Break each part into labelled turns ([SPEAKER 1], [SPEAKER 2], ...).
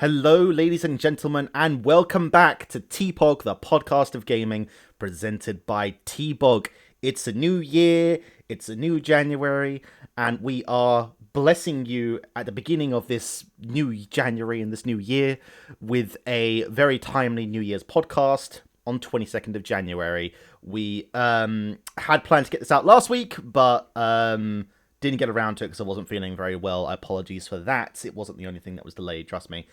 [SPEAKER 1] Hello, ladies and gentlemen, and welcome back to TPOG, the podcast of gaming, presented by TBOG. It's a new year, it's a new January, and we are blessing you at the beginning of this new January and this new year with a very timely New Year's podcast on 22nd of January. We had planned to get this out last week, but didn't get around to it because I wasn't feeling very well. Apologies for that. It wasn't the only thing that was delayed, trust me.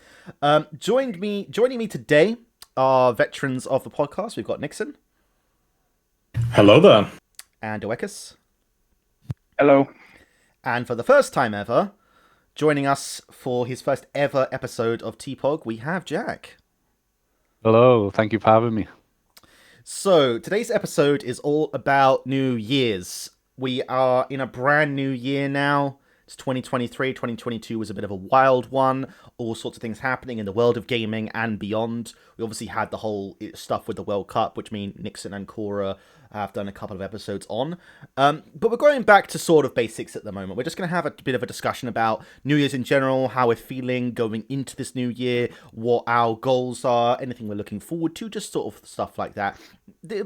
[SPEAKER 1] Joining me today are veterans of the podcast. We've got Nixon.
[SPEAKER 2] Hello there.
[SPEAKER 1] And Oecus.
[SPEAKER 3] Hello.
[SPEAKER 1] And for the first time ever, joining us for his first ever episode of TPOG, we have Jack.
[SPEAKER 4] Hello, thank you for having me.
[SPEAKER 1] So, today's episode is all about New Year's. We are in a brand new year now. It's 2023. 2022 was a bit of a wild one. All sorts of things happening in the world of gaming and beyond. We obviously had the whole stuff with the World Cup, which means Nixon and Cora have done a couple of episodes on. But we're going back to sort of basics at the moment. We're just going to have a bit of a discussion about New Year's in general, how we're feeling going into this new year, what our goals are, anything we're looking forward to, just sort of stuff like that.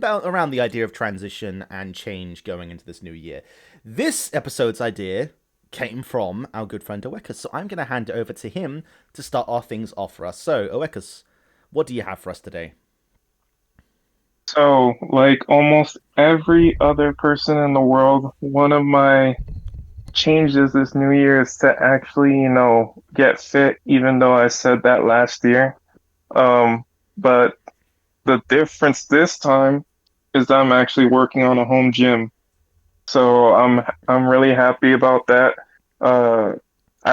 [SPEAKER 1] Around the idea of transition and change going into this new year. This episode's idea came from our good friend Oecus, so I'm going to hand it over to him to start our things off for us. So, Oecus, what do you have for us today?
[SPEAKER 3] So, like almost every other person in the world, one of my changes this new year is to actually, get fit, even though I said that last year. But the difference this time is that I'm actually working on a home gym. So I'm really happy about that. I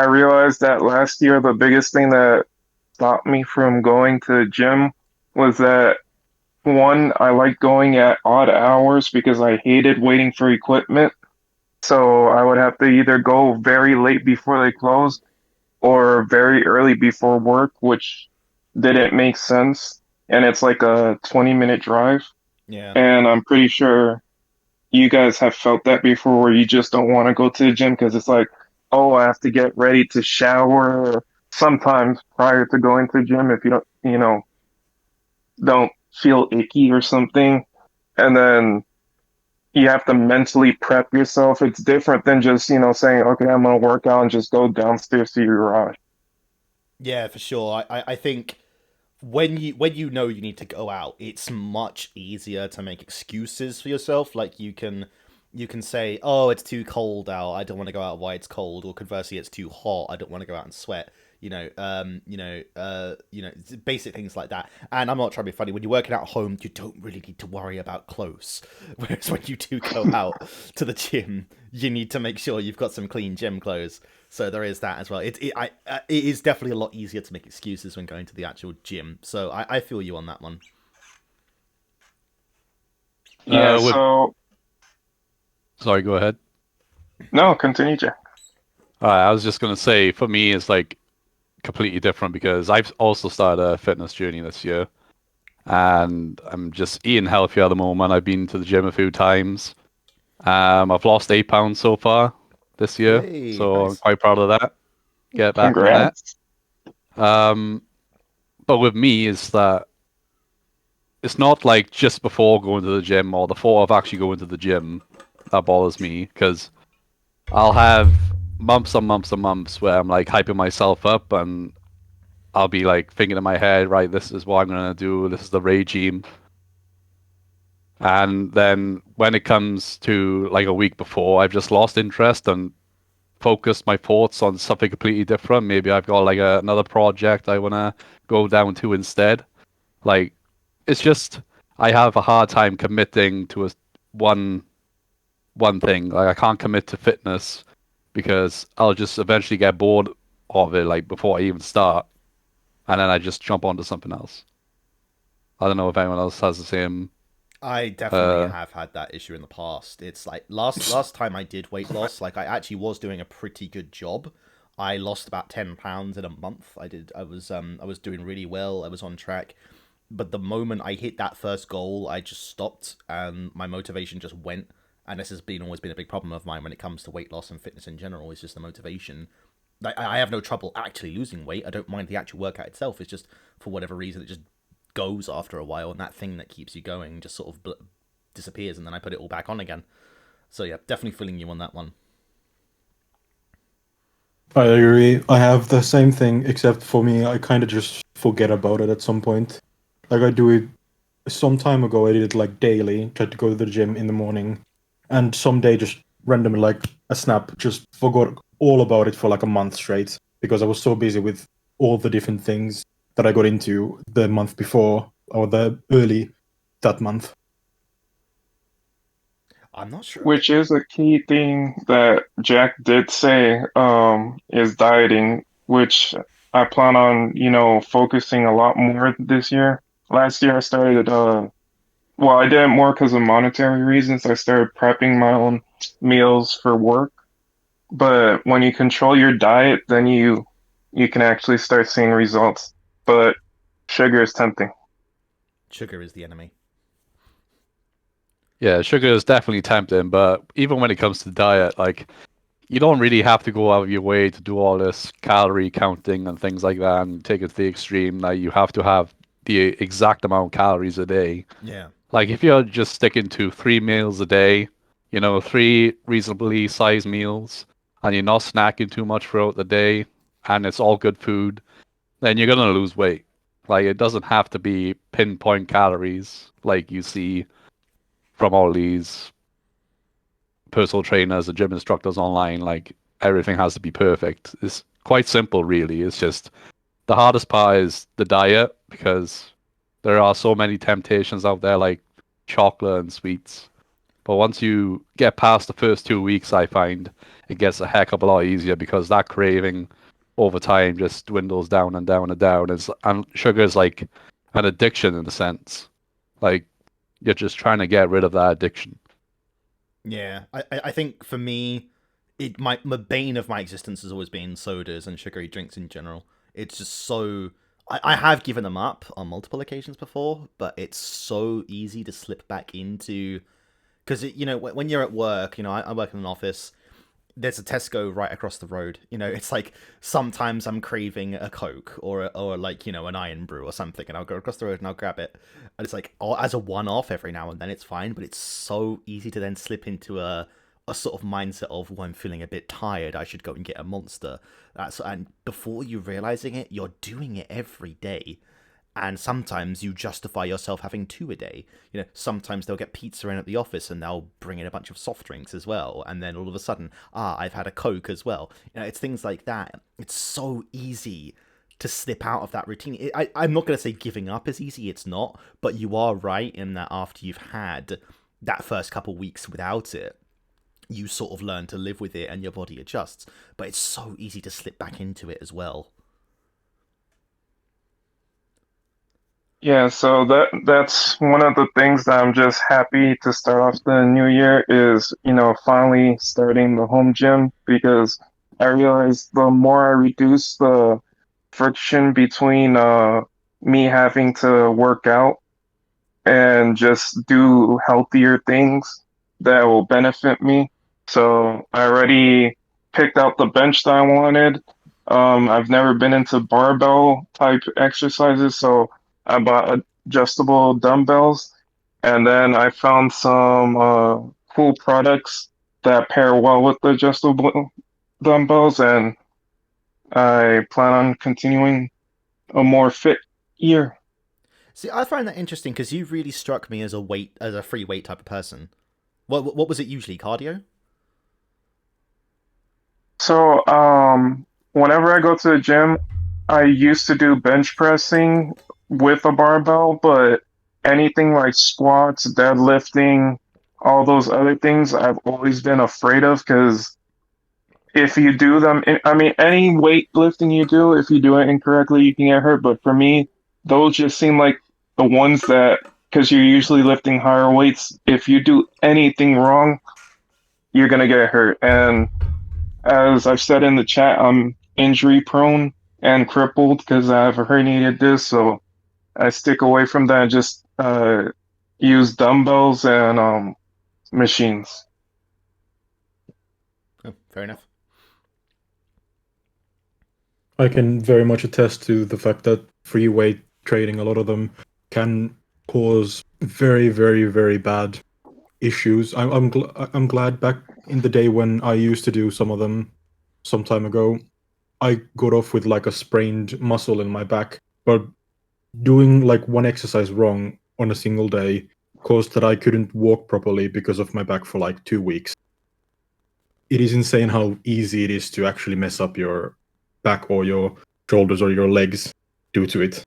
[SPEAKER 3] realized that last year the biggest thing that stopped me from going to the gym was that one, I like going at odd hours because I hated waiting for equipment. So I would have to either go very late before they closed or very early before work, which didn't make sense. And it's like a 20-minute drive.
[SPEAKER 1] Yeah.
[SPEAKER 3] And I'm pretty sure you guys have felt that before where you just don't want to go to the gym because it's like, oh, I have to get ready to shower sometimes prior to going to the gym if you don't feel icky or something. And then you have to mentally prep yourself. It's different than just, saying, okay, I'm going to work out and just go downstairs to your garage.
[SPEAKER 1] Yeah, for sure. I think when you know you need to go out, it's much easier to make excuses for yourself. Like you can say, "Oh, it's too cold out. I don't want to go out while it's cold," or conversely, "It's too hot. I don't want to go out and sweat." Basic things like that. And I'm not trying to be funny. When you're working out at home, you don't really need to worry about clothes. Whereas when you do go out to the gym, you need to make sure you've got some clean gym clothes. So there is that as well. It is definitely a lot easier to make excuses when going to the actual gym. So I feel you on that one.
[SPEAKER 3] Yeah,
[SPEAKER 4] with-
[SPEAKER 3] so
[SPEAKER 4] Sorry, go ahead.
[SPEAKER 3] no, continue, Jack.
[SPEAKER 4] I was just going to say, for me, it's like completely different because I've also started a fitness journey this year. And I'm just eating healthier at the moment. I've been to the gym a few times. I've lost 8 pounds so far this year.
[SPEAKER 1] Hey,
[SPEAKER 4] So
[SPEAKER 1] nice.
[SPEAKER 4] I'm quite proud of that. Get back on that.
[SPEAKER 3] Congrats.
[SPEAKER 4] But with me is that it's not like just before going to the gym or the thought of actually going to the gym that bothers me because I'll have months and months and months where I'm like hyping myself up and I'll be like thinking in my head, right, this is what I'm gonna do, this is the regime. And then when it comes to like a week before, I've just lost interest and focused my thoughts on something completely different. Maybe I've got like another project I wanna go down to instead. Like it's just I have a hard time committing to one thing. Like I can't commit to fitness because I'll just eventually get bored of it like before I even start. And then I just jump onto something else. I don't know if anyone else has the same.
[SPEAKER 1] I definitely have had that issue in the past. It's like last time I did weight loss, like I actually was doing a pretty good job. I lost about 10 pounds in a month. I was doing really well. I was on track. But the moment I hit that first goal, I just stopped and my motivation just went. And this has always been a big problem of mine when it comes to weight loss and fitness in general, is just the motivation. I have no trouble actually losing weight. I don't mind the actual workout itself. It's just for whatever reason it just goes after a while, and that thing that keeps you going just sort of disappears, and then I put it all back on again. So yeah, definitely feeling you on that one.
[SPEAKER 2] I agree. I have the same thing, except for me, I kind of just forget about it at some point. Like I do it some time ago. I did it like daily. Tried to go to the gym in the morning, and someday just randomly, like a snap, just forgot all about it for like a month straight because I was so busy with all the different things that I got into the month before or the early that month.
[SPEAKER 1] I'm not sure.
[SPEAKER 3] Which is a key thing that Jack did say, is dieting, which I plan on, focusing a lot more this year. Last year I started, well, I did it more because of monetary reasons. I started prepping my own meals for work. But when you control your diet, then you can actually start seeing results. But sugar is tempting.
[SPEAKER 1] Sugar is the enemy.
[SPEAKER 4] Yeah, sugar is definitely tempting, but even when it comes to diet, like you don't really have to go out of your way to do all this calorie counting and things like that and take it to the extreme. Like you have to have the exact amount of calories a day.
[SPEAKER 1] Yeah.
[SPEAKER 4] Like if you're just sticking to 3 meals a day, three reasonably sized meals, and you're not snacking too much throughout the day, and it's all good food, then you're gonna lose weight. Like it doesn't have to be pinpoint calories like you see from all these personal trainers and gym instructors online. Like everything has to be perfect. It's quite simple, really. It's just the hardest part is the diet because there are so many temptations out there, like chocolate and sweets. But once you get past the first 2 weeks, I find it gets a heck of a lot easier because that craving over time just dwindles down and down and down. And sugar is like an addiction in a sense. Like you're just trying to get rid of that addiction.
[SPEAKER 1] Yeah, I think for me, my bane of my existence has always been sodas and sugary drinks in general. It's just so I have given them up on multiple occasions before, but it's so easy to slip back into because when you're at work, I work in an office. There's a Tesco right across the road. It's like sometimes I'm craving a Coke or like an Iron Brew or something, and I'll go across the road and I'll grab it. And it's like as a one-off every now and then, it's fine. But it's so easy to then slip into a sort of mindset of, well, I'm feeling a bit tired, I should go and get a Monster. And before you realizing it, you're doing it every day. And sometimes you justify yourself having two a day. Sometimes they'll get pizza in at the office and they'll bring in a bunch of soft drinks as well. And then all of a sudden, I've had a Coke as well. It's things like that. It's so easy to slip out of that routine. I'm not going to say giving up is easy. It's not. But you are right in that after you've had that first couple weeks without it, you sort of learn to live with it and your body adjusts. But it's so easy to slip back into it as well.
[SPEAKER 3] Yeah, so that's one of the things that I'm just happy to start off the new year is, finally starting the home gym because I realized the more I reduce the friction between me having to work out and just do healthier things that will benefit me. So I already picked out the bench that I wanted. I've never been into barbell type exercises, so I bought adjustable dumbbells, and then I found some cool products that pair well with the adjustable dumbbells, and I plan on continuing a more fit year.
[SPEAKER 1] See, I find that interesting because you really struck me as a free weight type of person. What was it usually? Cardio?
[SPEAKER 3] So, whenever I go to the gym, I used to do bench pressing with a barbell, but anything like squats, deadlifting, all those other things, I've always been afraid of because if you do them, I mean, any weightlifting you do, if you do it incorrectly, you can get hurt. But for me, those just seem like the ones that, because you're usually lifting higher weights, if you do anything wrong, you're gonna get hurt. And as I've said in the chat, I'm injury prone and crippled because I have a herniated disc, so I stick away from that and just use dumbbells and machines.
[SPEAKER 1] Oh, fair enough.
[SPEAKER 2] I can very much attest to the fact that free weight trading, a lot of them can cause very, very, very bad issues. I'm glad back in the day when I used to do some of them some time ago, I got off with like a sprained muscle in my back, but doing like one exercise wrong on a single day caused that I couldn't walk properly because of my back for like 2 weeks. It is insane how easy it is to actually mess up your back or your shoulders or your legs due to it.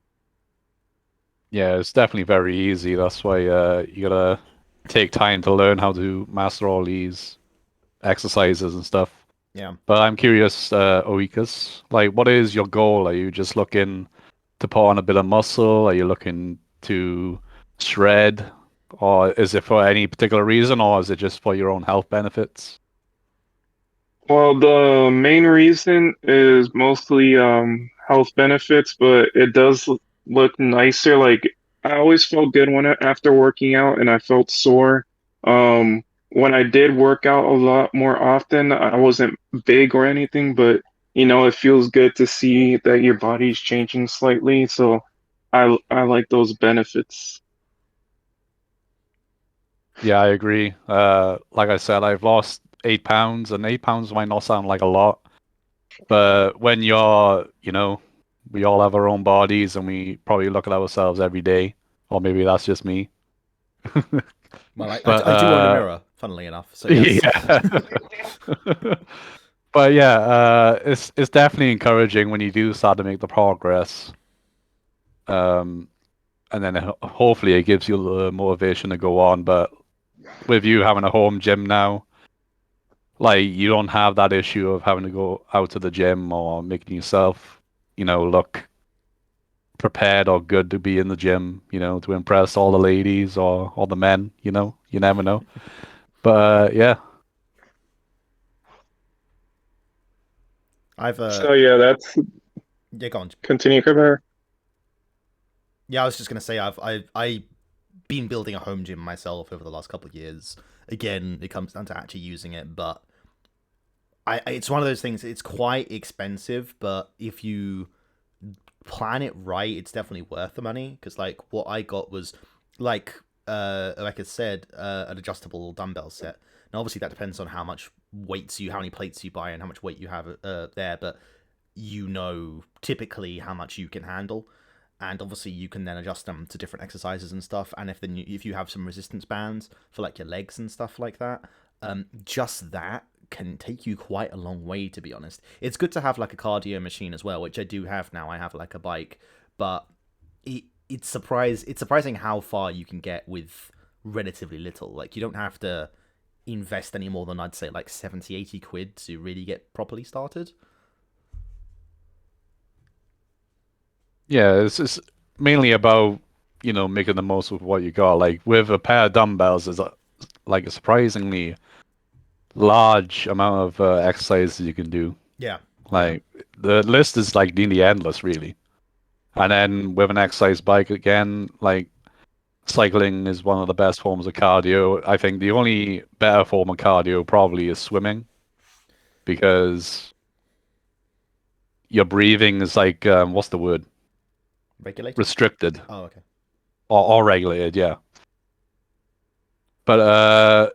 [SPEAKER 4] Yeah, it's definitely very easy. That's why you gotta take time to learn how to master all these exercises and stuff.
[SPEAKER 1] Yeah.
[SPEAKER 4] But I'm curious, Oekus, like, what is your goal? Are you just looking to put on a bit of muscle? Are you looking to shred? Or is it for any particular reason, or is it just for your own health benefits?
[SPEAKER 3] Well, the main reason is mostly health benefits, but it does look nicer. Like I always felt good after working out, and I felt sore. When I did work out a lot more often, I wasn't big or anything, but it feels good to see that your body's changing slightly. So I like those benefits.
[SPEAKER 4] Yeah, I agree. Like I said, I've lost 8 pounds, and 8 pounds might not sound like a lot, but when we all have our own bodies, and we probably look at ourselves every day, or maybe that's just me.
[SPEAKER 1] Well,
[SPEAKER 4] But
[SPEAKER 1] I do own a mirror, funnily enough. So yes.
[SPEAKER 4] yeah. But yeah, it's definitely encouraging when you do start to make the progress. Um, and then hopefully it gives you the motivation to go on. But with you having a home gym now, like you don't have that issue of having to go out to the gym or making yourself, look prepared or good to be in the gym, to impress all the ladies or all the men, you never know. But yeah.
[SPEAKER 1] I've
[SPEAKER 3] So yeah, that's
[SPEAKER 1] yeah, go on.
[SPEAKER 3] continue, Kabir.
[SPEAKER 1] Yeah, I was just gonna say I been building a home gym myself over the last couple of years. Again, it comes down to actually using it, but it's one of those things. It's quite expensive, but if you plan it right, it's definitely worth the money. Because like what I got was like I said, an adjustable dumbbell set. Now obviously that depends on how much how many plates you buy, and how much weight you have there. But typically how much you can handle, and obviously you can then adjust them to different exercises and stuff. And if you have some resistance bands for like your legs and stuff like that, just that can take you quite a long way, to be honest. It's good to have like a cardio machine as well, which I do have now. I have like a bike, but it's surprising how far you can get with relatively little. Like you don't have to invest any more than I'd say like 70-80 quid to really get properly started.
[SPEAKER 4] Yeah, it's mainly about, making the most of what you got. Like with a pair of dumbbells, is like a surprisingly large amount of exercises you can do.
[SPEAKER 1] Yeah.
[SPEAKER 4] Like the list is like nearly endless, really. And then with an exercise bike again, like cycling is one of the best forms of cardio. I think the only better form of cardio probably is swimming, because your breathing is like what's the word?
[SPEAKER 1] Regulated?
[SPEAKER 4] Restricted
[SPEAKER 1] Oh, okay.
[SPEAKER 4] or regulated, yeah. But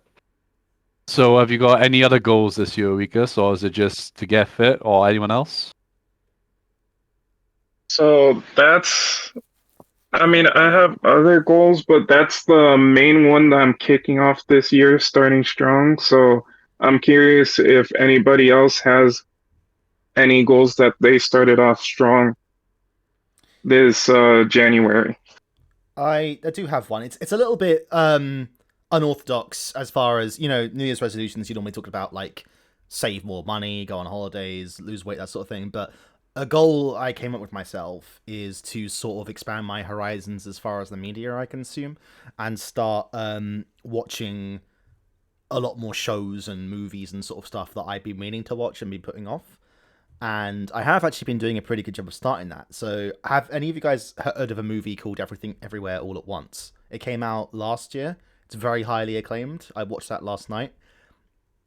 [SPEAKER 4] so have you got any other goals this year, Wikus, or is it just to get fit, or anyone else?
[SPEAKER 3] So I mean, I have other goals, but that's the main one that I'm kicking off this year, starting strong. So I'm curious if anybody else has any goals that they started off strong this January.
[SPEAKER 1] I do have one. It's a little bit unorthodox as far as, New Year's resolutions. You normally talk about like save more money, go on holidays, lose weight, that sort of thing. But a goal I came up with myself is to sort of expand my horizons as far as the media I consume, and start watching a lot more shows and movies and sort of stuff that I've been meaning to watch and be putting off. And I have actually been doing a pretty good job of starting that. So, have any of you guys heard of a movie called Everything Everywhere All at Once? It came out last year. It's very highly acclaimed. I watched that last night.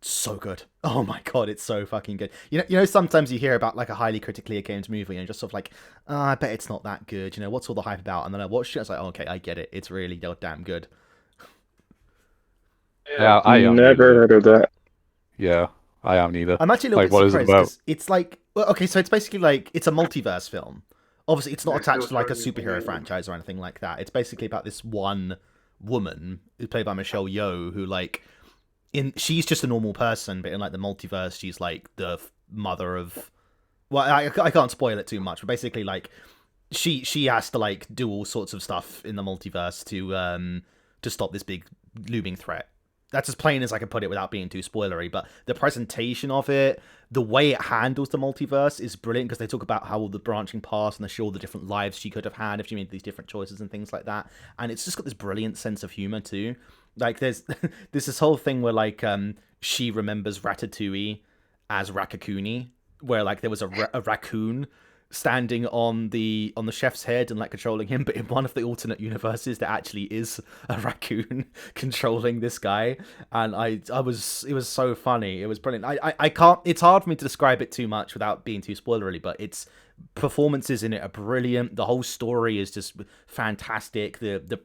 [SPEAKER 1] So good. Oh my god, it's so fucking good. You know, sometimes you hear about like a highly critically acclaimed movie and you're just sort of like, oh, I bet it's not that good. You know, what's all the hype about? And then I watched it, I was like, oh, okay, I get it. It's really damn good.
[SPEAKER 4] Yeah, I am
[SPEAKER 3] Never
[SPEAKER 4] neither.
[SPEAKER 3] heard of that.
[SPEAKER 4] Yeah, I am neither.
[SPEAKER 1] I'm actually a little
[SPEAKER 4] Like,
[SPEAKER 1] bit
[SPEAKER 4] what is it
[SPEAKER 1] surprised
[SPEAKER 4] about?
[SPEAKER 1] because it's like, well, okay, so it's basically like it's a multiverse film. Obviously, it's not attached to like a superhero franchise or anything like that. It's basically about this one woman who's played by Michelle Yeoh who like she's just a normal person, but in like the multiverse, she's like the mother of. Well, I can't spoil it too much, but basically, like she has to like do all sorts of stuff in the multiverse to stop this big looming threat. That's as plain as I can put it without being too spoilery. But the presentation of it, the way it handles the multiverse is brilliant because they talk about how all the branching paths and they show all the different lives she could have had if she made these different choices and things like that. And it's just got this brilliant sense of humor too. Like there's this whole thing where like she remembers Ratatouille as Rakakuni, where like there was a raccoon standing on the chef's head and like controlling him, but in one of the alternate universes there actually is a raccoon controlling this guy, and it was so funny. It was brilliant. I can't, it's hard for me to describe it too much without being too spoilery, but its performances in it are brilliant. The whole story is just fantastic. It's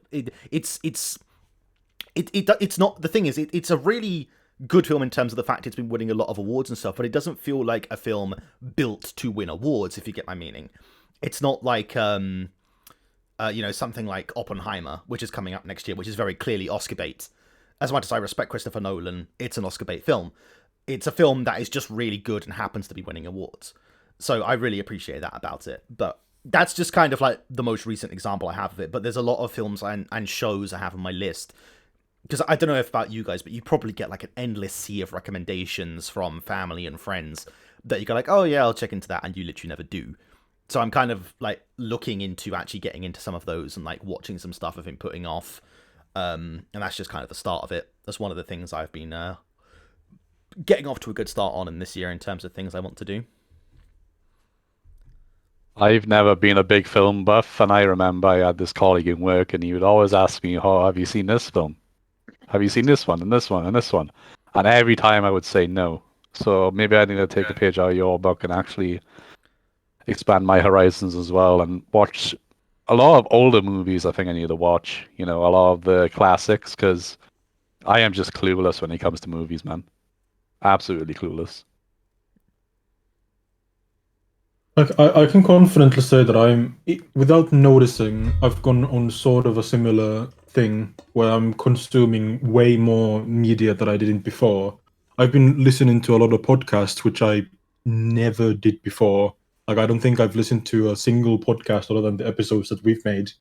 [SPEAKER 1] not, the thing is it's a really good film in terms of the fact it's been winning a lot of awards and stuff, but it doesn't feel like a film built to win awards, if you get my meaning. It's not like you know, something like Oppenheimer, which is coming up next year, which is very clearly Oscar bait. As much as I respect Christopher Nolan, it's an Oscar bait film. It's a film that is just really good and happens to be winning awards. So I really appreciate that about it. But that's just kind of like the most recent example I have of it. But there's a lot of films and shows I have on my list, because I don't know if about you guys, but you probably get like an endless sea of recommendations from family and friends that you go like, oh yeah, I'll check into that, and you literally never do. So I'm kind of like looking into actually getting into some of those and like watching some stuff I've been putting off, and that's just kind of the start of it. That's one of the things I've been getting off to a good start on in this year in terms of things I want to do.
[SPEAKER 4] I've never been a big film buff, and I remember I had this colleague in work, and he would always ask me, "Oh, have you seen this film? Have you seen this one and this one and this one?" And every time I would say no. So maybe I need to take a page out of your book and actually expand my horizons as well and watch a lot of older movies. I think I need to watch, you know, a lot of the classics, because I am just clueless when it comes to movies, man. Absolutely clueless.
[SPEAKER 2] I can confidently say that without noticing, I've gone on sort of a similar thing where I'm consuming way more media than I didn't before. I've been listening to a lot of podcasts, which I never did before. Like, I don't think I've listened to a single podcast other than the episodes that we've made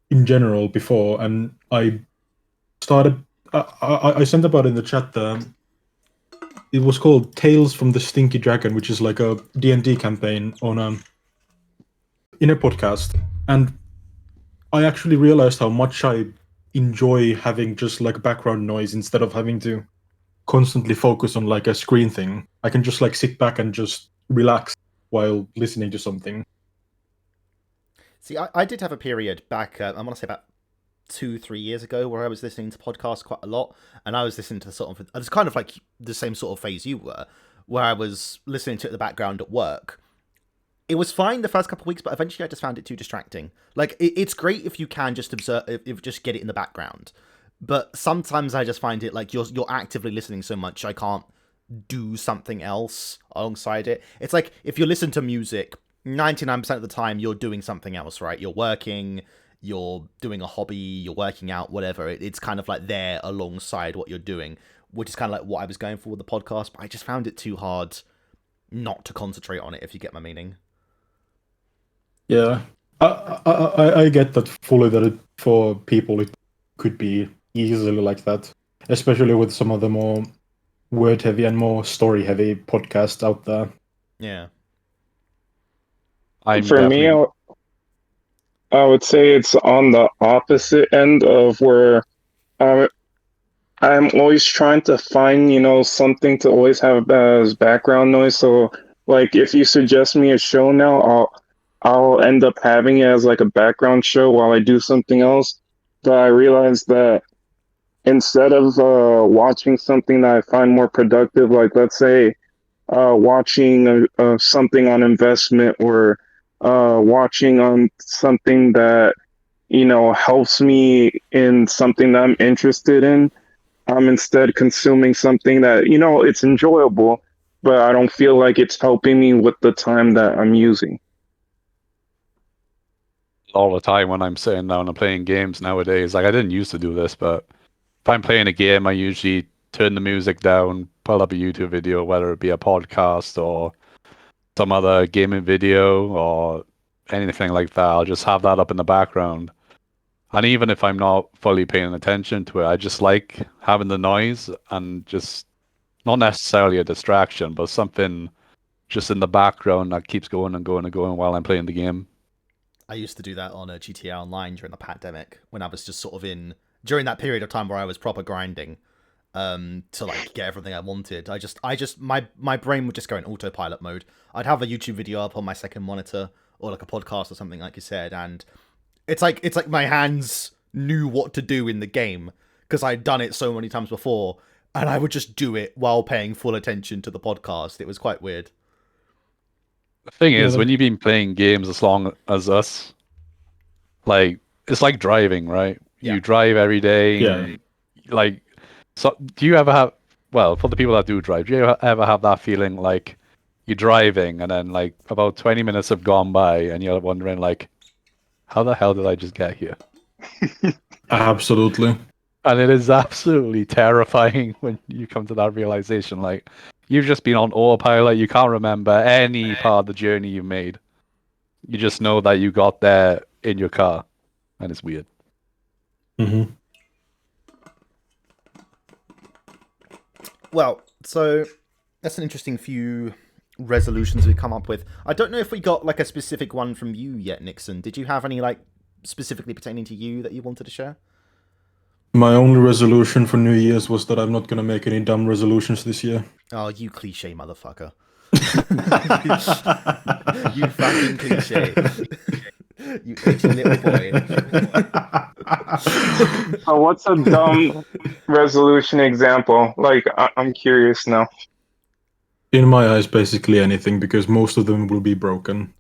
[SPEAKER 2] in general before. And I started, I sent about it in the chat there. It was called Tales from the Stinky Dragon, which is like a D&D campaign on in a podcast. And I actually realized how much I enjoy having just like background noise instead of having to constantly focus on like a screen thing. I can just like sit back and just relax while listening to something.
[SPEAKER 1] See, I did have a period back, I want to say about 2-3 years ago, where I was listening to podcasts quite a lot, and I was listening to sort of, it's kind of like the same sort of phase you were, where I was listening to it in the background at work. It was fine the first couple of weeks, but eventually I just found it too distracting. Like, it's great if you can just observe, if just get it in the background, but sometimes I just find it like you're actively listening so much I can't do something else alongside it. It's like if you listen to music, 99% of the time you're doing something else, right? You're working, you're doing a hobby, you're working out, whatever. It's kind of like there alongside what you're doing, which is kind of like what I was going for with the podcast, but I just found it too hard not to concentrate on it, if you get my meaning.
[SPEAKER 2] Yeah, I get that fully, that for people it could be easily like that, especially with some of the more word heavy and more story heavy podcasts out there.
[SPEAKER 1] Yeah.
[SPEAKER 3] For me, I would say it's on the opposite end of where I'm always trying to find, something to always have as background noise. So, like, if you suggest me a show now, I'll end up having it as like a background show while I do something else. But I realize that instead of watching something that I find more productive, like let's say watching something on investment or watching on something that helps me in something that I'm interested in. I'm instead consuming something that it's enjoyable, but I don't feel like it's helping me with the time that I'm using.
[SPEAKER 4] All the time when I'm sitting down and playing games nowadays. Like I didn't used to do this, but if I'm playing a game, I usually turn the music down, pull up a YouTube video, whether it be a podcast or some other gaming video or anything like that. I'll just have that up in the background. And even if I'm not fully paying attention to it, I just like having the noise and just not necessarily a distraction, but something just in the background that keeps going and going and going while I'm playing the game.
[SPEAKER 1] I used to do that on a GTA Online during the pandemic when I was just sort of during that period of time where I was proper grinding to like get everything I wanted. My brain would just go in autopilot mode. I'd have a YouTube video up on my second monitor or like a podcast or something like you said, and it's like my hands knew what to do in the game because I'd done it so many times before, and I would just do it while paying full attention to the podcast. It was quite weird.
[SPEAKER 4] The thing
[SPEAKER 2] Yeah,
[SPEAKER 4] is,
[SPEAKER 2] but-
[SPEAKER 4] when you've been playing games as long as us, like it's like driving, right?
[SPEAKER 1] Yeah.
[SPEAKER 4] You drive every day.
[SPEAKER 2] Yeah.
[SPEAKER 4] And, like, so do you ever have? Well, for the people that do drive, do you ever have that feeling like you're driving and then like about 20 minutes have gone by and you're wondering like, how the hell did I just get here?
[SPEAKER 2] Absolutely.
[SPEAKER 4] And it is absolutely terrifying when you come to that realization. Like, you've just been on autopilot. You can't remember any part of the journey you made. You just know that you got there in your car, and it's weird.
[SPEAKER 2] Hmm.
[SPEAKER 1] Well, so that's an interesting few resolutions we've come up with. I don't know if we got like a specific one from you yet, Nixon. Did you have any like specifically pertaining to you that you wanted to share?
[SPEAKER 2] My only resolution for New Year's was that I'm not gonna make any dumb resolutions this year.
[SPEAKER 1] Oh, you cliche motherfucker. You fucking cliche. You itchy little boy.
[SPEAKER 3] So what's a dumb resolution example? Like, I'm curious now.
[SPEAKER 2] In my eyes, basically anything, because most of them will be broken.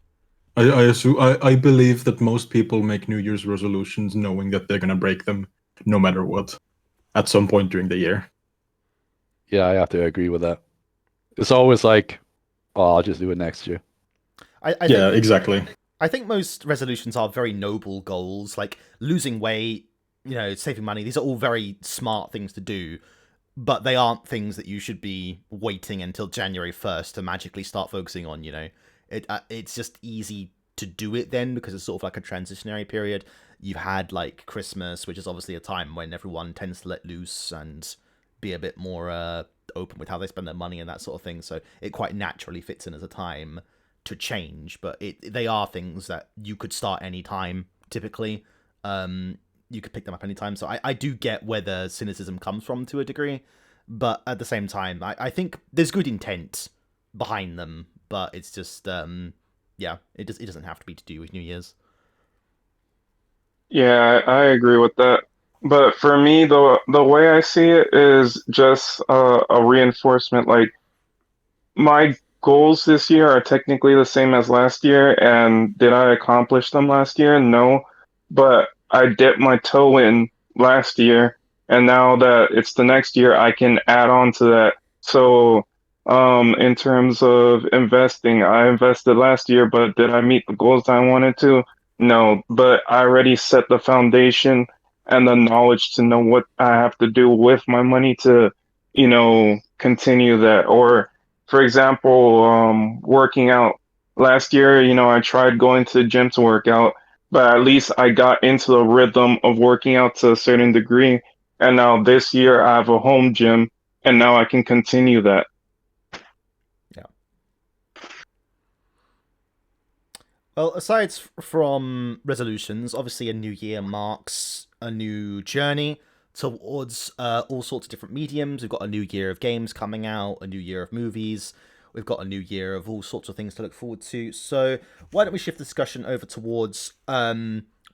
[SPEAKER 2] I believe that most people make New Year's resolutions knowing that they're gonna break them, no matter what, at some point during the year.
[SPEAKER 4] Yeah, I have to agree with that. It's always like, oh, I'll just do it next year.
[SPEAKER 1] I
[SPEAKER 2] Yeah,
[SPEAKER 1] think,
[SPEAKER 2] exactly.
[SPEAKER 1] I think most resolutions are very noble goals, like losing weight, saving money. These are all very smart things to do, but they aren't things that you should be waiting until January 1st to magically start focusing on, It's just easy to do it then because it's sort of like a transitionary period. You've had like Christmas, which is obviously a time when everyone tends to let loose and be a bit more open with how they spend their money and that sort of thing. So it quite naturally fits in as a time to change, but they are things that you could start any time typically. You could pick them up anytime. So I do get where the cynicism comes from to a degree, but at the same time, I think there's good intent behind them, but it's just it doesn't have to be to do with New Year's.
[SPEAKER 3] Yeah, I agree with that. But for me, the way I see it is just a reinforcement. Like my goals this year are technically the same as last year, and did I accomplish them last year? No, but I dipped my toe in last year, and now that it's the next year, I can add on to that. So, in terms of investing, I invested last year, but did I meet the goals I wanted to? No, but I already set the foundation and the knowledge to know what I have to do with my money to, continue that. Or, for example, working out. Last year, I tried going to the gym to work out, but at least I got into the rhythm of working out to a certain degree. And now this year I have a home gym, and now I can continue that.
[SPEAKER 1] Yeah. Well, aside from resolutions, obviously a new year marks a new journey towards all sorts of different mediums. We've got a new year of games coming out, a new year of movies. We've got a new year of all sorts of things to look forward to. So why don't we shift the discussion over towards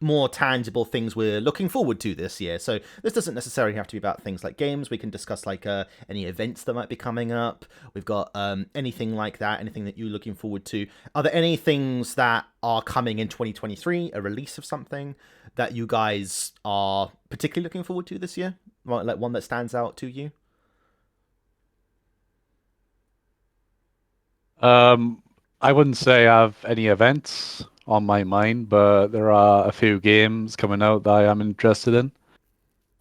[SPEAKER 1] more tangible things we're looking forward to this year. So this doesn't necessarily have to be about things like games. We can discuss like any events that might be coming up. We've got anything like that, anything that you're looking forward to. Are there any things that are coming in 2023, a release of something that you guys are particularly looking forward to this year? Like one that stands out to you?
[SPEAKER 4] I wouldn't say I have any events on my mind, but there are a few games coming out that I am interested in.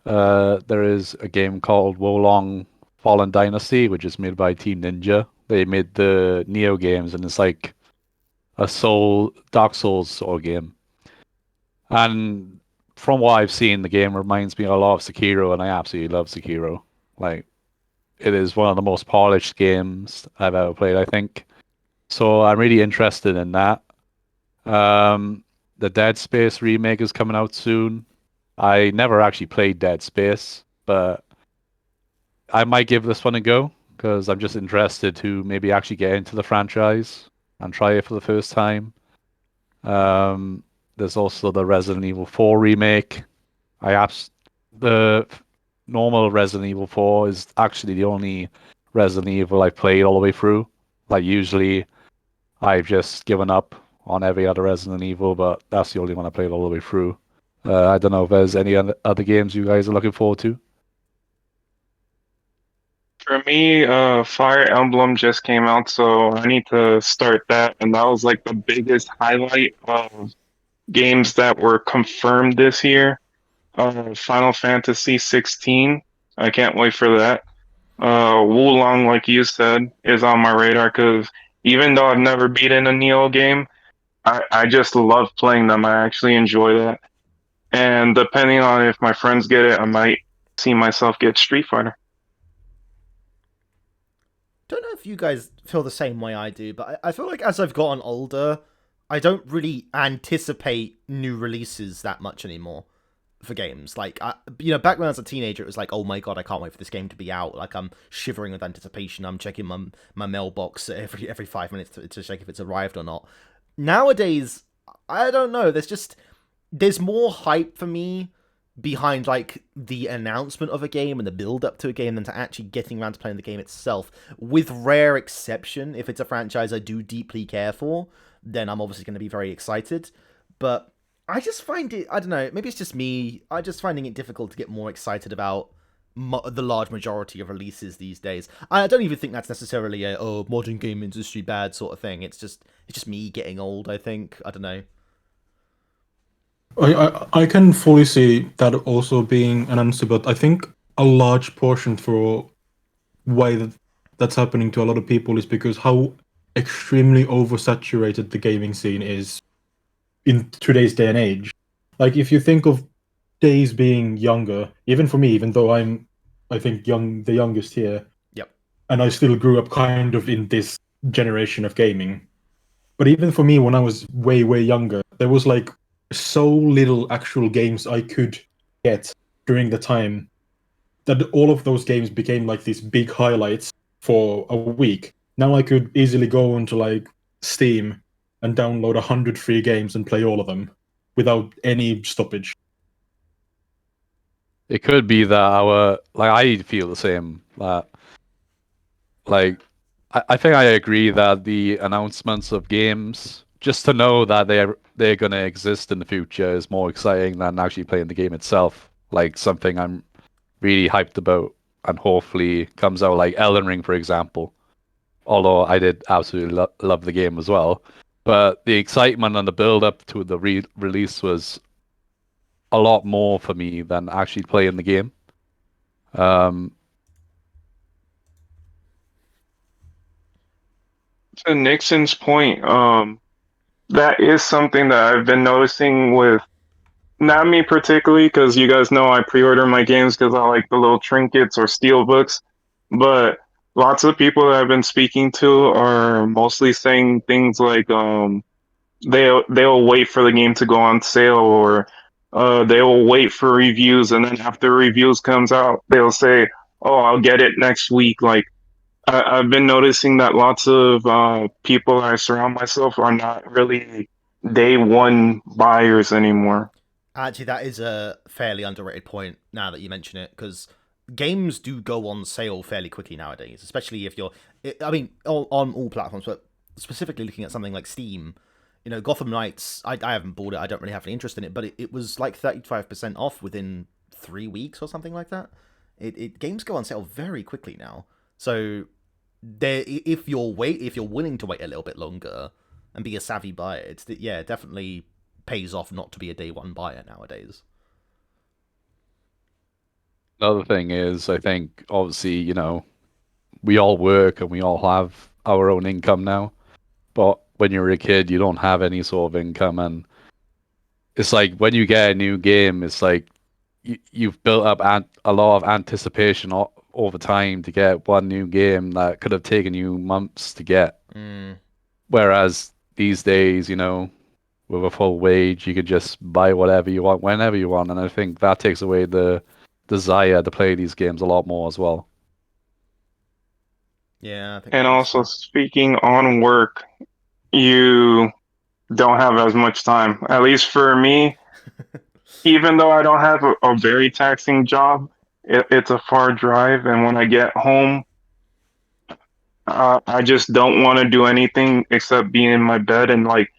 [SPEAKER 4] There is a game called Wolong Fallen Dynasty, which is made by Team Ninja. They made the Neo games, and it's like a Dark Souls sort of game. And from what I've seen, the game reminds me a lot of Sekiro, and I absolutely love Sekiro. Like, it is one of the most polished games I've ever played, I think. So I'm really interested in that. The Dead Space remake is coming out soon. I never actually played Dead Space, but I might give this one a go because I'm just interested to maybe actually get into the franchise and try it for the first time. There's also the Resident Evil 4 remake. The normal Resident Evil 4 is actually the only Resident Evil I've played all the way through. Like usually I've just given up on every other Resident Evil, but that's the only one I played all the way through. I don't know if there's any other games you guys are looking forward to.
[SPEAKER 3] For me, Fire Emblem just came out, so I need to start that. And that was like the biggest highlight of games that were confirmed this year. Final Fantasy 16. I can't wait for that. Wulong, like you said, is on my radar because even though I've never beaten a Neo game, I just love playing them. I actually enjoy that. And depending on if my friends get it, I might see myself get Street Fighter.
[SPEAKER 1] Don't know if you guys feel the same way I do, but I feel like as I've gotten older, I don't really anticipate new releases that much anymore for games. Like, back when I was a teenager, it was like, oh my god, I can't wait for this game to be out. Like, I'm shivering with anticipation. I'm checking my mailbox every 5 minutes to check if it's arrived or not. Nowadays, I don't know. There's more hype for me behind like the announcement of a game and the build up to a game than to actually getting around to playing the game itself. With rare exception, if it's a franchise I do deeply care for, then I'm obviously going to be very excited. But I just find it, I don't know, maybe it's just me, I'm just finding it difficult to get more excited about the large majority of releases these days. I don't even think that's necessarily a modern game industry bad sort of thing. It's just me getting old, I think. I don't know.
[SPEAKER 2] I can fully see that also being an answer, but I think a large portion for why that's happening to a lot of people is because how extremely oversaturated the gaming scene is in today's day and age. Like if you think of days being younger, even for me, even though I think the youngest here.
[SPEAKER 1] Yep.
[SPEAKER 2] And I still grew up kind of in this generation of gaming. But even for me, when I was way, way younger, there was like so little actual games I could get during the time that all of those games became like these big highlights for a week. Now I could easily go onto like Steam and download 100 free games and play all of them without any stoppage.
[SPEAKER 4] It could be that I feel the same. That I think I agree that the announcements of games, just to know that they're going to exist in the future, is more exciting than actually playing the game itself. Like something I'm really hyped about and hopefully comes out, like Elden Ring, for example. Although I did absolutely love the game as well. But the excitement and the build-up to the release was a lot more for me than actually playing the game.
[SPEAKER 3] To Nixon's point, that is something that I've been noticing with not me particularly, because you guys know I pre-order my games because I like the little trinkets or steel books, but lots of people that I've been speaking to are mostly saying things like they'll wait for the game to go on sale, or they will wait for reviews, and then after reviews comes out, they'll say, "Oh, I'll get it next week." Like I've been noticing that lots of people I surround myself are not really day one buyers anymore.
[SPEAKER 1] Actually, that is a fairly underrated point now that you mention it, because games do go on sale fairly quickly nowadays, especially if you're, I mean, on all platforms, but specifically looking at something like Steam. Gotham Knights, I haven't bought it, I don't really have any interest in it, but it was like 35% off within 3 weeks or something like that. Games go on sale very quickly now. So if you're willing to wait a little bit longer and be a savvy buyer, it definitely pays off not to be a day one buyer nowadays.
[SPEAKER 4] Another thing is, I think, obviously, we all work and we all have our own income now. But when you're a kid, you don't have any sort of income, and it's like when you get a new game, it's like you've built up a lot of anticipation over time to get one new game that could have taken you months to get.
[SPEAKER 1] Mm.
[SPEAKER 4] Whereas these days, with a full wage, you could just buy whatever you want whenever you want, and I think that takes away the desire to play these games a lot more as well.
[SPEAKER 1] Yeah, I think
[SPEAKER 3] And
[SPEAKER 1] that is
[SPEAKER 3] also
[SPEAKER 1] true.
[SPEAKER 3] speaking on work, you don't have as much time. At least for me, even though I don't have a very taxing job, it's a far drive, and when I get home, I just don't want to do anything except be in my bed and like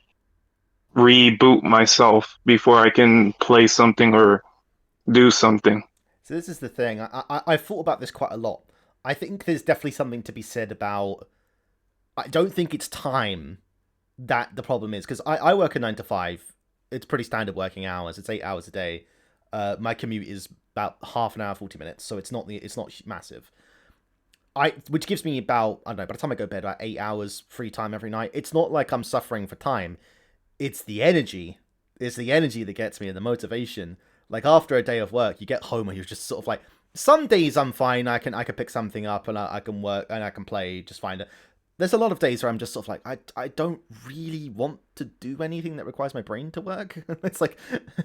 [SPEAKER 3] reboot myself before I can play something or do something.
[SPEAKER 1] So this is the thing. I've thought about this quite a lot. I think there's definitely something to be said about. I don't think it's time that the problem is, because I work a 9 to 5. It's pretty standard working hours. It's 8 hours a day. My commute is about half an hour, 40 minutes, so it's not massive. Which gives me about, I don't know, by the time I go to bed, about 8 hours free time every night. It's not like I'm suffering for time. It's the energy. It's the energy that gets me, and the motivation. Like after a day of work, you get home and you're just sort of like, some days I'm fine. I can pick something up and I can work and I can play just fine. There's a lot of days where I'm just sort of like, I don't really want to do anything that requires my brain to work. It's like,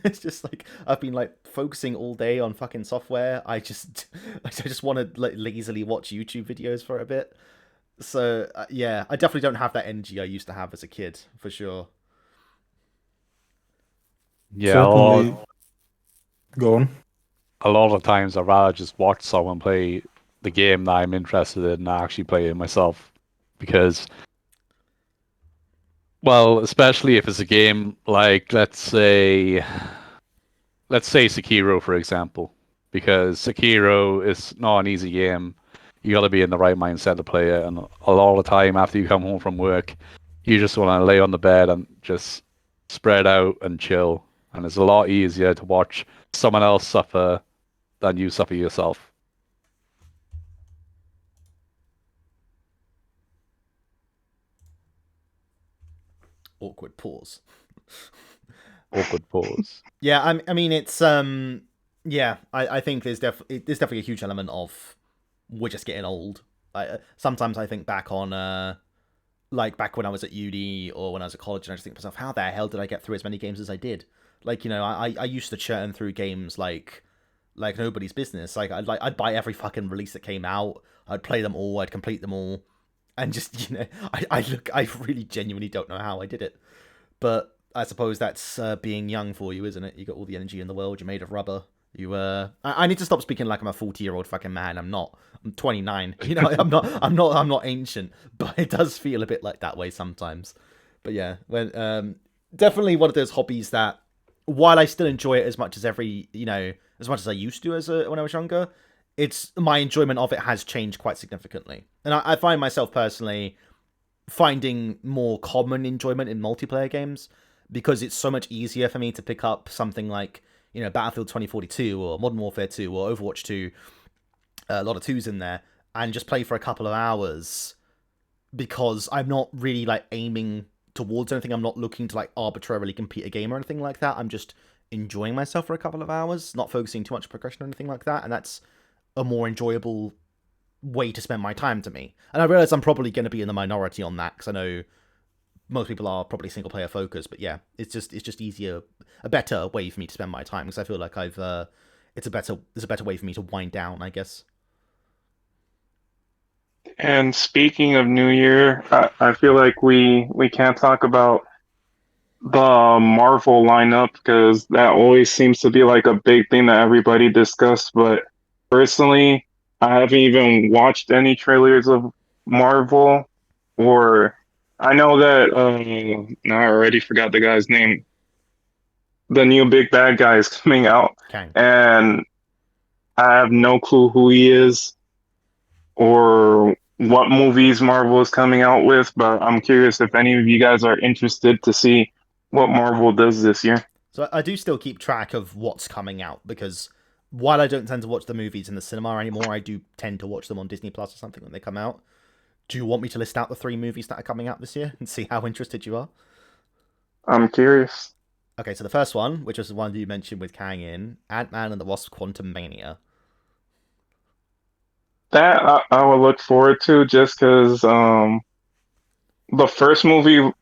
[SPEAKER 1] it's just like I've been like focusing all day on fucking software. I just want to like lazily watch YouTube videos for a bit. So yeah, I definitely don't have that energy I used to have as a kid, for sure.
[SPEAKER 4] Yeah,
[SPEAKER 2] Certainly, go on.
[SPEAKER 4] a lot of times I'd rather just watch someone play the game that I'm interested in and actually play it myself. Because, well, especially if it's a game like, let's say Sekiro, for example, because Sekiro is not an easy game. You got to be in the right mindset to play it, and a lot of the time after you come home from work, you just want to lay on the bed and just spread out and chill. And it's a lot easier to watch someone else suffer than you suffer yourself.
[SPEAKER 1] Awkward pause.
[SPEAKER 4] Awkward pause.
[SPEAKER 1] Yeah, I mean it's yeah, I think there's definitely a huge element of we're just getting old. Sometimes I think back on like back when I was at uni or when I was at college, and I just think to myself, how the hell did I get through as many games as I did? Like, I used to churn through games like nobody's business. I'd buy every fucking release that came out. I'd play them all. I'd complete them all, and just I really genuinely don't know how I did it. But I suppose that's being young for you, isn't it? You got all the energy in the world. You're made of rubber. I need to stop speaking like I'm a 40-year-old fucking man. I'm not. I'm 29. I'm not ancient, but it does feel a bit like that way sometimes. But yeah, when definitely one of those hobbies that, while I still enjoy it as much as as much as I used to when I was younger, it's my enjoyment of it has changed quite significantly. And I find myself personally finding more common enjoyment in multiplayer games, because it's so much easier for me to pick up something like Battlefield 2042 or Modern Warfare 2 or Overwatch 2, a lot of twos in there, and just play for a couple of hours, because I'm not really like aiming towards anything. I'm not looking to like arbitrarily compete a game or anything like that. I'm just enjoying myself for a couple of hours, not focusing too much progression or anything like that, and that's a more enjoyable way to spend my time to me. And I realize I'm probably going to be in the minority on that, because I know most people are probably single player focused. But yeah, it's just easier, a better way for me to spend my time, because I feel like it's a better way for me to wind down, I guess.
[SPEAKER 3] And speaking of New Year, I feel like we can't talk about the Marvel lineup because that always seems to be like a big thing that everybody discussed. But personally, I haven't even watched any trailers of Marvel, or I know that I already forgot the guy's name. The new big bad guy is coming out,
[SPEAKER 1] Kang.
[SPEAKER 3] and I have no clue who he is or what movies Marvel is coming out with, but I'm curious if any of you guys are interested to see what Marvel does this year.
[SPEAKER 1] So I do still keep track of what's coming out because while I don't tend to watch the movies in the cinema anymore, I do tend to watch them on Disney Plus or something when they come out. Do you want me to list out the 3 movies that are coming out this year and see how interested you are?
[SPEAKER 3] I'm curious.
[SPEAKER 1] Okay, so the first one, which was the one you mentioned with Kang in, Ant-Man and the Wasp: Quantum Mania.
[SPEAKER 3] That I would look forward to just because the first movie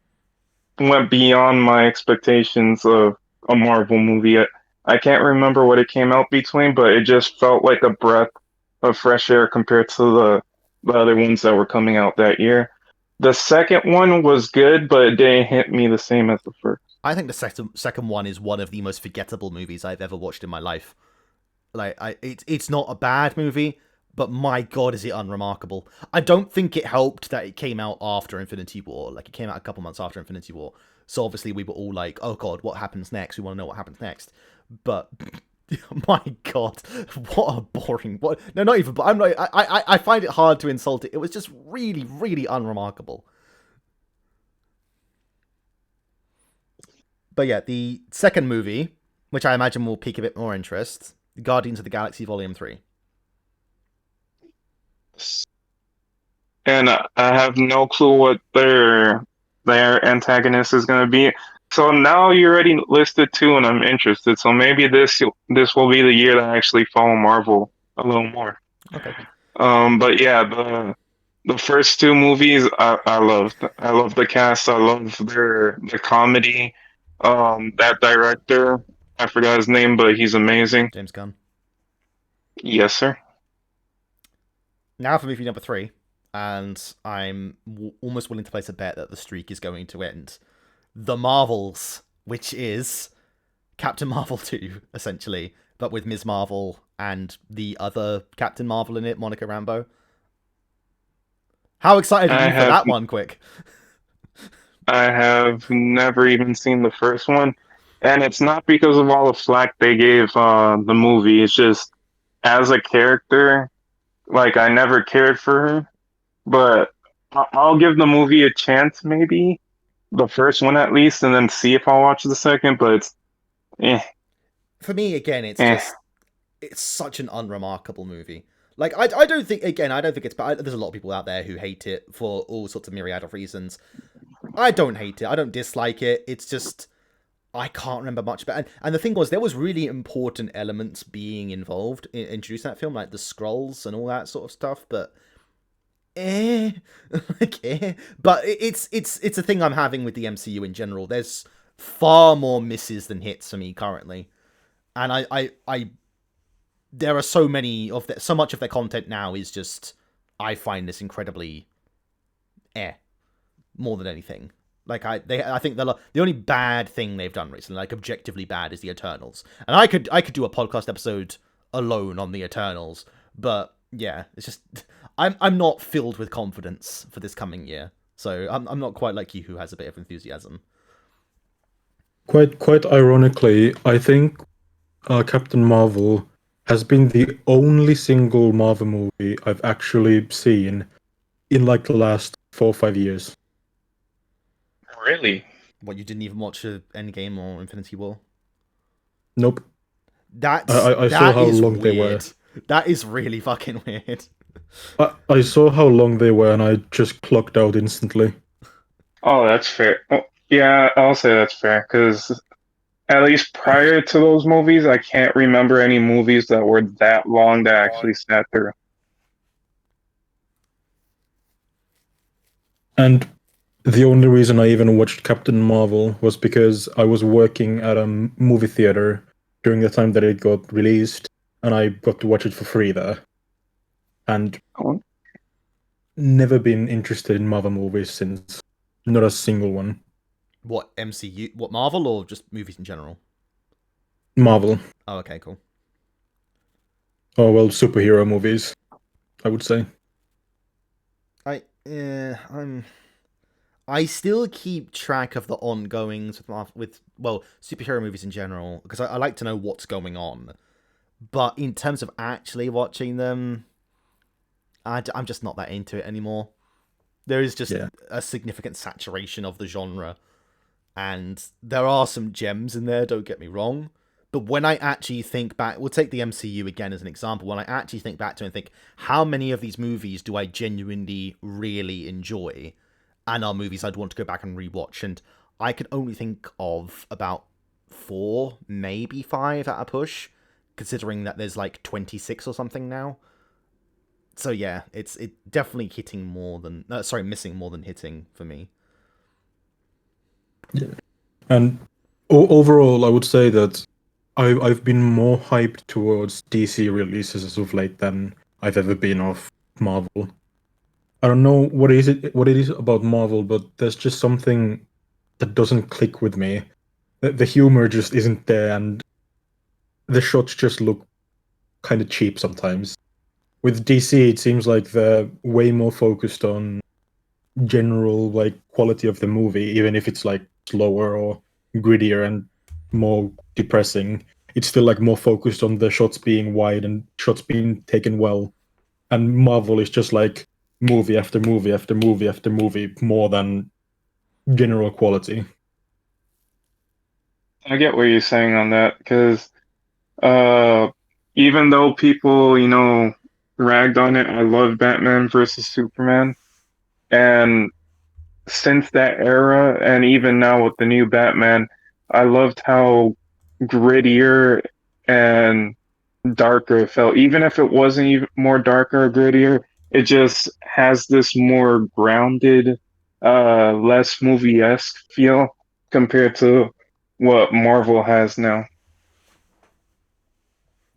[SPEAKER 3] went beyond my expectations of a Marvel movie. I can't remember what it came out between, but it just felt like a breath of fresh air compared to the other ones that were coming out that year. The second one was good, but it didn't hit me the same as the first.
[SPEAKER 1] I think the second one is one of the most forgettable movies I've ever watched in my life. Like, it's not a bad movie, but my god, is it unremarkable. I don't think it helped that it came out after Infinity War. Like, it came out a couple months after Infinity War. So obviously we were all like, oh god, what happens next? We want to know what happens next. But my god, what a boring... What? No, not even... I'm like, I find it hard to insult it. It was just really, really unremarkable. But yeah, the second movie, which I imagine will pique a bit more interest, Guardians of the Galaxy Volume 3.
[SPEAKER 3] And I have no clue what their antagonist is going to be. So now you already listed two, and I'm interested. So maybe this will be the year that I actually follow Marvel a little more.
[SPEAKER 1] Okay.
[SPEAKER 3] But yeah, the first two movies I loved. I love the cast. I love the comedy. That director, I forgot his name, but he's amazing.
[SPEAKER 1] James Gunn.
[SPEAKER 3] Yes, sir.
[SPEAKER 1] Now for movie number 3, and I'm almost willing to place a bet that the streak is going to end. The Marvels, which is Captain Marvel 2, essentially, but with Ms. Marvel and the other Captain Marvel in it, Monica Rambeau. How excited are
[SPEAKER 3] I
[SPEAKER 1] you for
[SPEAKER 3] have
[SPEAKER 1] that one, quick?
[SPEAKER 3] I have never even seen the first one, and it's not because of all the flack they gave the movie. It's just as a character, like I never cared for her, but I'll give the movie a chance, maybe the first one at least, and then see if I'll watch the second. But it's eh,
[SPEAKER 1] For me, again, it's
[SPEAKER 3] eh.
[SPEAKER 1] just... It's such an unremarkable movie. Like, I don't think... Again, I don't think it's... But there's a lot of people out there who hate it for all sorts of myriad of reasons. I don't hate it. I don't dislike it. It's just... I can't remember much about it. And the thing was, there was really important elements being involved in introducing that film, like the scrolls and all that sort of stuff, but like But it's a thing I'm having with the MCU in general. There's far more misses than hits for me currently. And I there are so many of so much of their content now is just, I find this incredibly more than anything. Like I think the only bad thing they've done recently, like objectively bad, is the Eternals. And I could do a podcast episode alone on the Eternals, but yeah, it's just I'm not filled with confidence for this coming year. So I'm not quite like you, who has a bit of enthusiasm.
[SPEAKER 2] Quite ironically, I think Captain Marvel has been the only single Marvel movie I've actually seen in like the last 4 or 5 years.
[SPEAKER 3] Really?
[SPEAKER 1] What, you didn't even watch Endgame or Infinity War?
[SPEAKER 2] Nope.
[SPEAKER 1] That's
[SPEAKER 2] I saw how long
[SPEAKER 1] weird.
[SPEAKER 2] they were.
[SPEAKER 1] That is really fucking weird.
[SPEAKER 2] I saw how long they were and I just clocked out instantly.
[SPEAKER 3] Oh, that's fair. Oh, yeah, I'll say that's fair because at least prior to those movies, I can't remember any movies that were that long that I actually sat through.
[SPEAKER 2] And the only reason I even watched Captain Marvel was because I was working at a movie theater during the time that it got released, and I got to watch it for free there. And
[SPEAKER 3] Oh.
[SPEAKER 2] never been interested in Marvel movies since. Not a single one.
[SPEAKER 1] What MCU? What Marvel or just movies in general?
[SPEAKER 2] Marvel.
[SPEAKER 1] Oh, okay, cool.
[SPEAKER 2] Oh well, superhero movies, I would say.
[SPEAKER 1] I still keep track of the ongoings with superhero movies in general because I like to know what's going on. But in terms of actually watching them, I'm just not that into it anymore. There is just
[SPEAKER 2] Yeah.
[SPEAKER 1] a significant saturation of the genre, and there are some gems in there. Don't get me wrong. But when I actually think back, we'll take the MCU again as an example. When I actually think back to it and think, how many of these movies do I genuinely really enjoy? And are movies I'd want to go back and rewatch. And I can only think of about 4, maybe 5 at a push, considering that there's like 26 or something now. So yeah, it's definitely missing more than hitting for me.
[SPEAKER 2] Yeah. And overall, I would say that I've been more hyped towards DC releases as of late than I've ever been of Marvel. I don't know what it is about Marvel, but there's just something that doesn't click with me. The humor just isn't there, and the shots just look kind of cheap sometimes. With DC, it seems like they're way more focused on general like quality of the movie, even if it's like slower or grittier and more depressing. It's still like more focused on the shots being wide and shots being taken well. And Marvel is just like movie after movie after movie after movie, more than general quality.
[SPEAKER 3] I get what you're saying on that because uh, even though people, ragged on it, I love Batman versus Superman. And since that era, and even now with the new Batman, I loved how grittier and darker it felt. Even if it wasn't even more darker or grittier, it just has this more grounded, less movie-esque feel compared to what Marvel has now.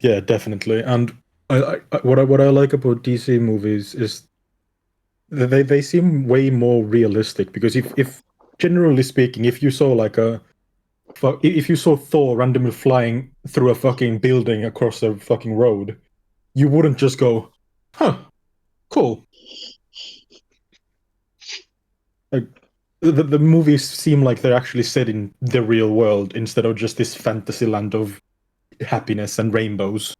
[SPEAKER 2] Yeah, definitely. And what I like about DC movies is they seem way more realistic because if generally speaking, if you saw like if you saw Thor randomly flying through a fucking building across a fucking road, you wouldn't just go, "Huh, cool." Like the movies seem like they're actually set in the real world instead of just this fantasy land of happiness and rainbows.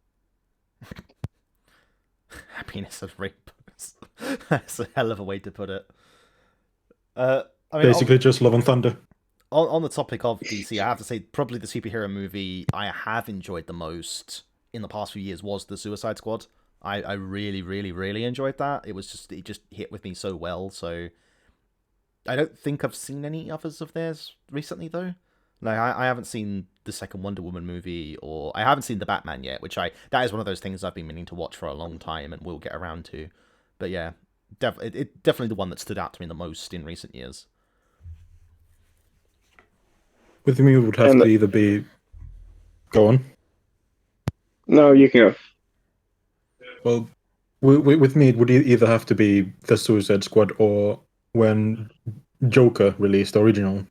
[SPEAKER 1] Happiness of rainbows. That's a hell of a way to put it. Uh, I mean,
[SPEAKER 2] Basically, just love and thunder.
[SPEAKER 1] on the topic of DC, I have to say probably the superhero movie I have enjoyed the most in the past few years was the Suicide Squad. I really, really, really enjoyed that. It just hit with me so well. So I don't think I've seen any others of theirs recently though. Like I haven't seen the second Wonder Woman movie, or I haven't seen the Batman yet, that is one of those things I've been meaning to watch for a long time and will get around to. But yeah, definitely the one that stood out to me the most in recent years.
[SPEAKER 2] With me, it would have
[SPEAKER 3] And
[SPEAKER 2] to either be go on.
[SPEAKER 3] no, you can.
[SPEAKER 2] Well, with me, it would either have to be the Suicide Squad or when Joker released the original.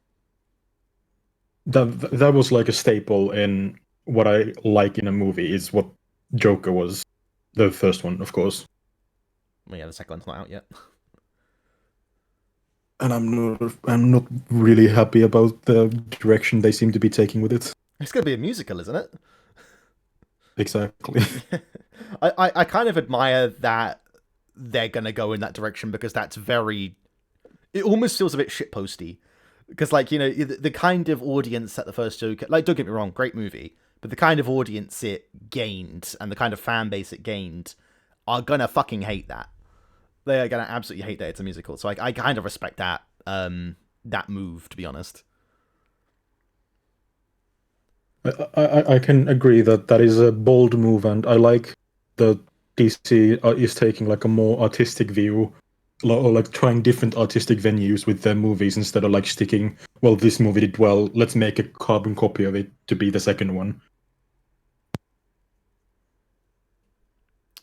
[SPEAKER 2] That was like a staple in what I like in a movie. Is what Joker was, the first one, of course.
[SPEAKER 1] Well, yeah, the second one's not out yet.
[SPEAKER 2] And I'm not really happy about the direction they seem to be taking with it.
[SPEAKER 1] It's gonna be a musical, isn't it?
[SPEAKER 2] Exactly.
[SPEAKER 1] I kind of admire that they're gonna go in that direction because that's very. It almost feels a bit shitposty, because like the kind of audience that the first Joker, like, don't get me wrong, great movie, but the kind of audience it gained and the kind of fan base it gained are gonna fucking hate that. They are gonna absolutely hate that it's a musical. So I kind of respect that move, to be honest.
[SPEAKER 2] I can agree that that is a bold move, and I like that DC is taking like a more artistic view, or like trying different artistic venues with their movies instead of like sticking, well, this movie did well, let's make a carbon copy of it to be the second one.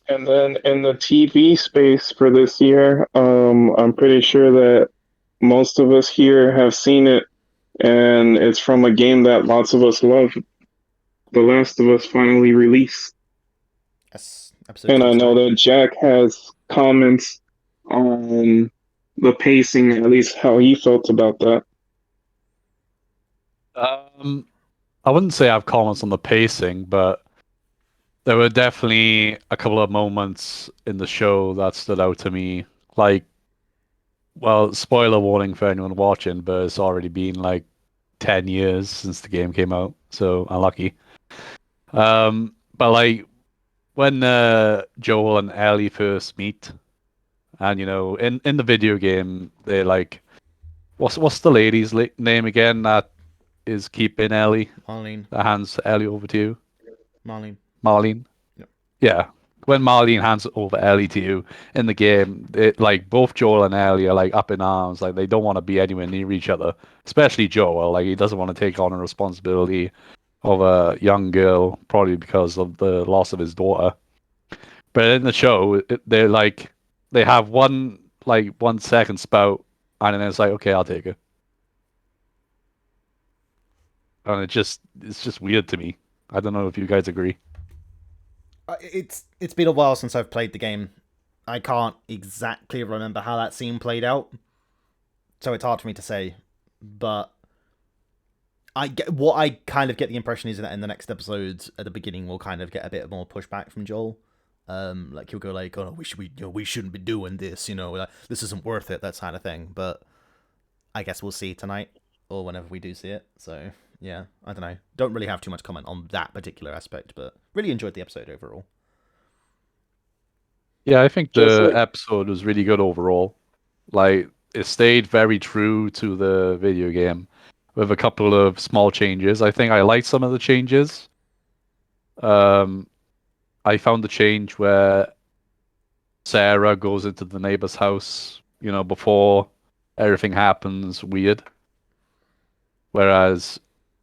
[SPEAKER 3] And then in the TV space for this year, I'm pretty sure that most of us here have seen it. and it's from a game that lots of us love. The Last of Us finally released.
[SPEAKER 1] Yes, episode
[SPEAKER 3] And
[SPEAKER 1] 2
[SPEAKER 3] I know
[SPEAKER 1] tonight.
[SPEAKER 3] that Jack has comments on the pacing, at least how he felt about that.
[SPEAKER 4] I wouldn't say I have comments on the pacing, but there were definitely a couple of moments in the show that stood out to me. Like, well, spoiler warning for anyone watching, but it's already been like 10 years since the game came out, so unlucky. But like when Joel and Ellie first meet, and in the video game, they're like, what's the lady's name again that is keeping Ellie,
[SPEAKER 1] Marlene.
[SPEAKER 4] that hands Ellie over to you?
[SPEAKER 1] Marlene.
[SPEAKER 4] Marlene?
[SPEAKER 1] Yep.
[SPEAKER 4] Yeah. When Marlene hands over Ellie to you in the game, like both Joel and Ellie are like up in arms, like they don't want to be anywhere near each other. Especially Joel, like he doesn't want to take on a responsibility of a young girl, probably because of the loss of his daughter. But in the show, they're like they have one 1 second spout, and then it's like, okay, I'll take her, and it's just weird to me. I don't know if you guys agree.
[SPEAKER 1] It's been a while since I've played the game. I can't exactly remember how that scene played out, so it's hard for me to say. But what I kind of get the impression is that in the next episode, at the beginning, we'll kind of get a bit more pushback from Joel. Like he'll go like, "Oh, we shouldn't be doing this. Like, this isn't worth it." That kind of thing. But I guess we'll see tonight or whenever we do see it. So yeah, I don't know. Don't really have too much comment on that particular aspect, but really enjoyed the episode overall.
[SPEAKER 4] Yeah, I think
[SPEAKER 3] Just
[SPEAKER 4] the
[SPEAKER 3] like
[SPEAKER 4] episode was really good overall. Like it stayed very true to the video game with a couple of small changes. I think I liked some of the changes. Um, I found the change where Sarah goes into the neighbor's house, before everything happens weird. Whereas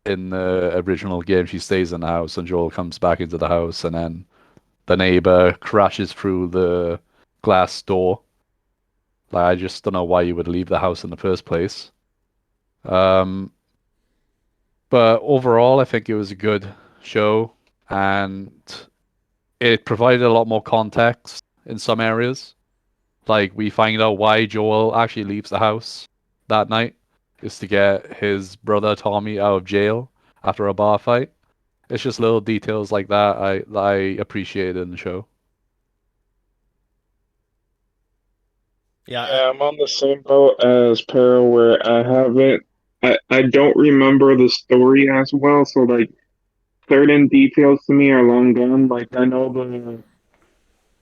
[SPEAKER 4] in the original game, she stays in the house and Joel comes back into the house, and then the neighbor crashes through the glass door. Like, I just don't know why you would leave the house in the first place. Um, but overall, I think it was a good show, and it provided a lot more context in some areas. Like, we find out why Joel actually leaves the house that night is to get his brother Tommy out of jail after a bar fight. It's just little details like that I appreciated in the show.
[SPEAKER 1] Yeah,
[SPEAKER 3] yeah, I'm on the same boat as Pero where I haven't I don't remember the story as well, so like certain details to me are long gone. Like I know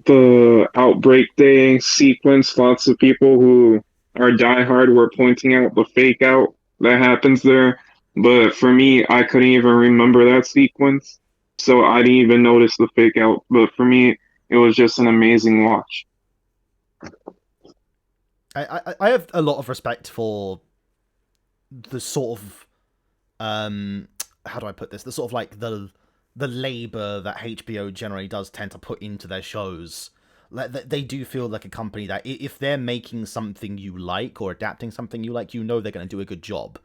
[SPEAKER 3] the outbreak day sequence, lots of people who are diehard were pointing out the fake out that happens there. But for me, I couldn't even remember that sequence. So I didn't even notice the fake out. But for me, it was just an amazing watch.
[SPEAKER 1] I have a lot of respect for the sort of how do I put this? The sort of like the labor that HBO generally does tend to put into their shows. Like they do feel like a company that if they're making something you like or adapting something you like, they're going to do a good job.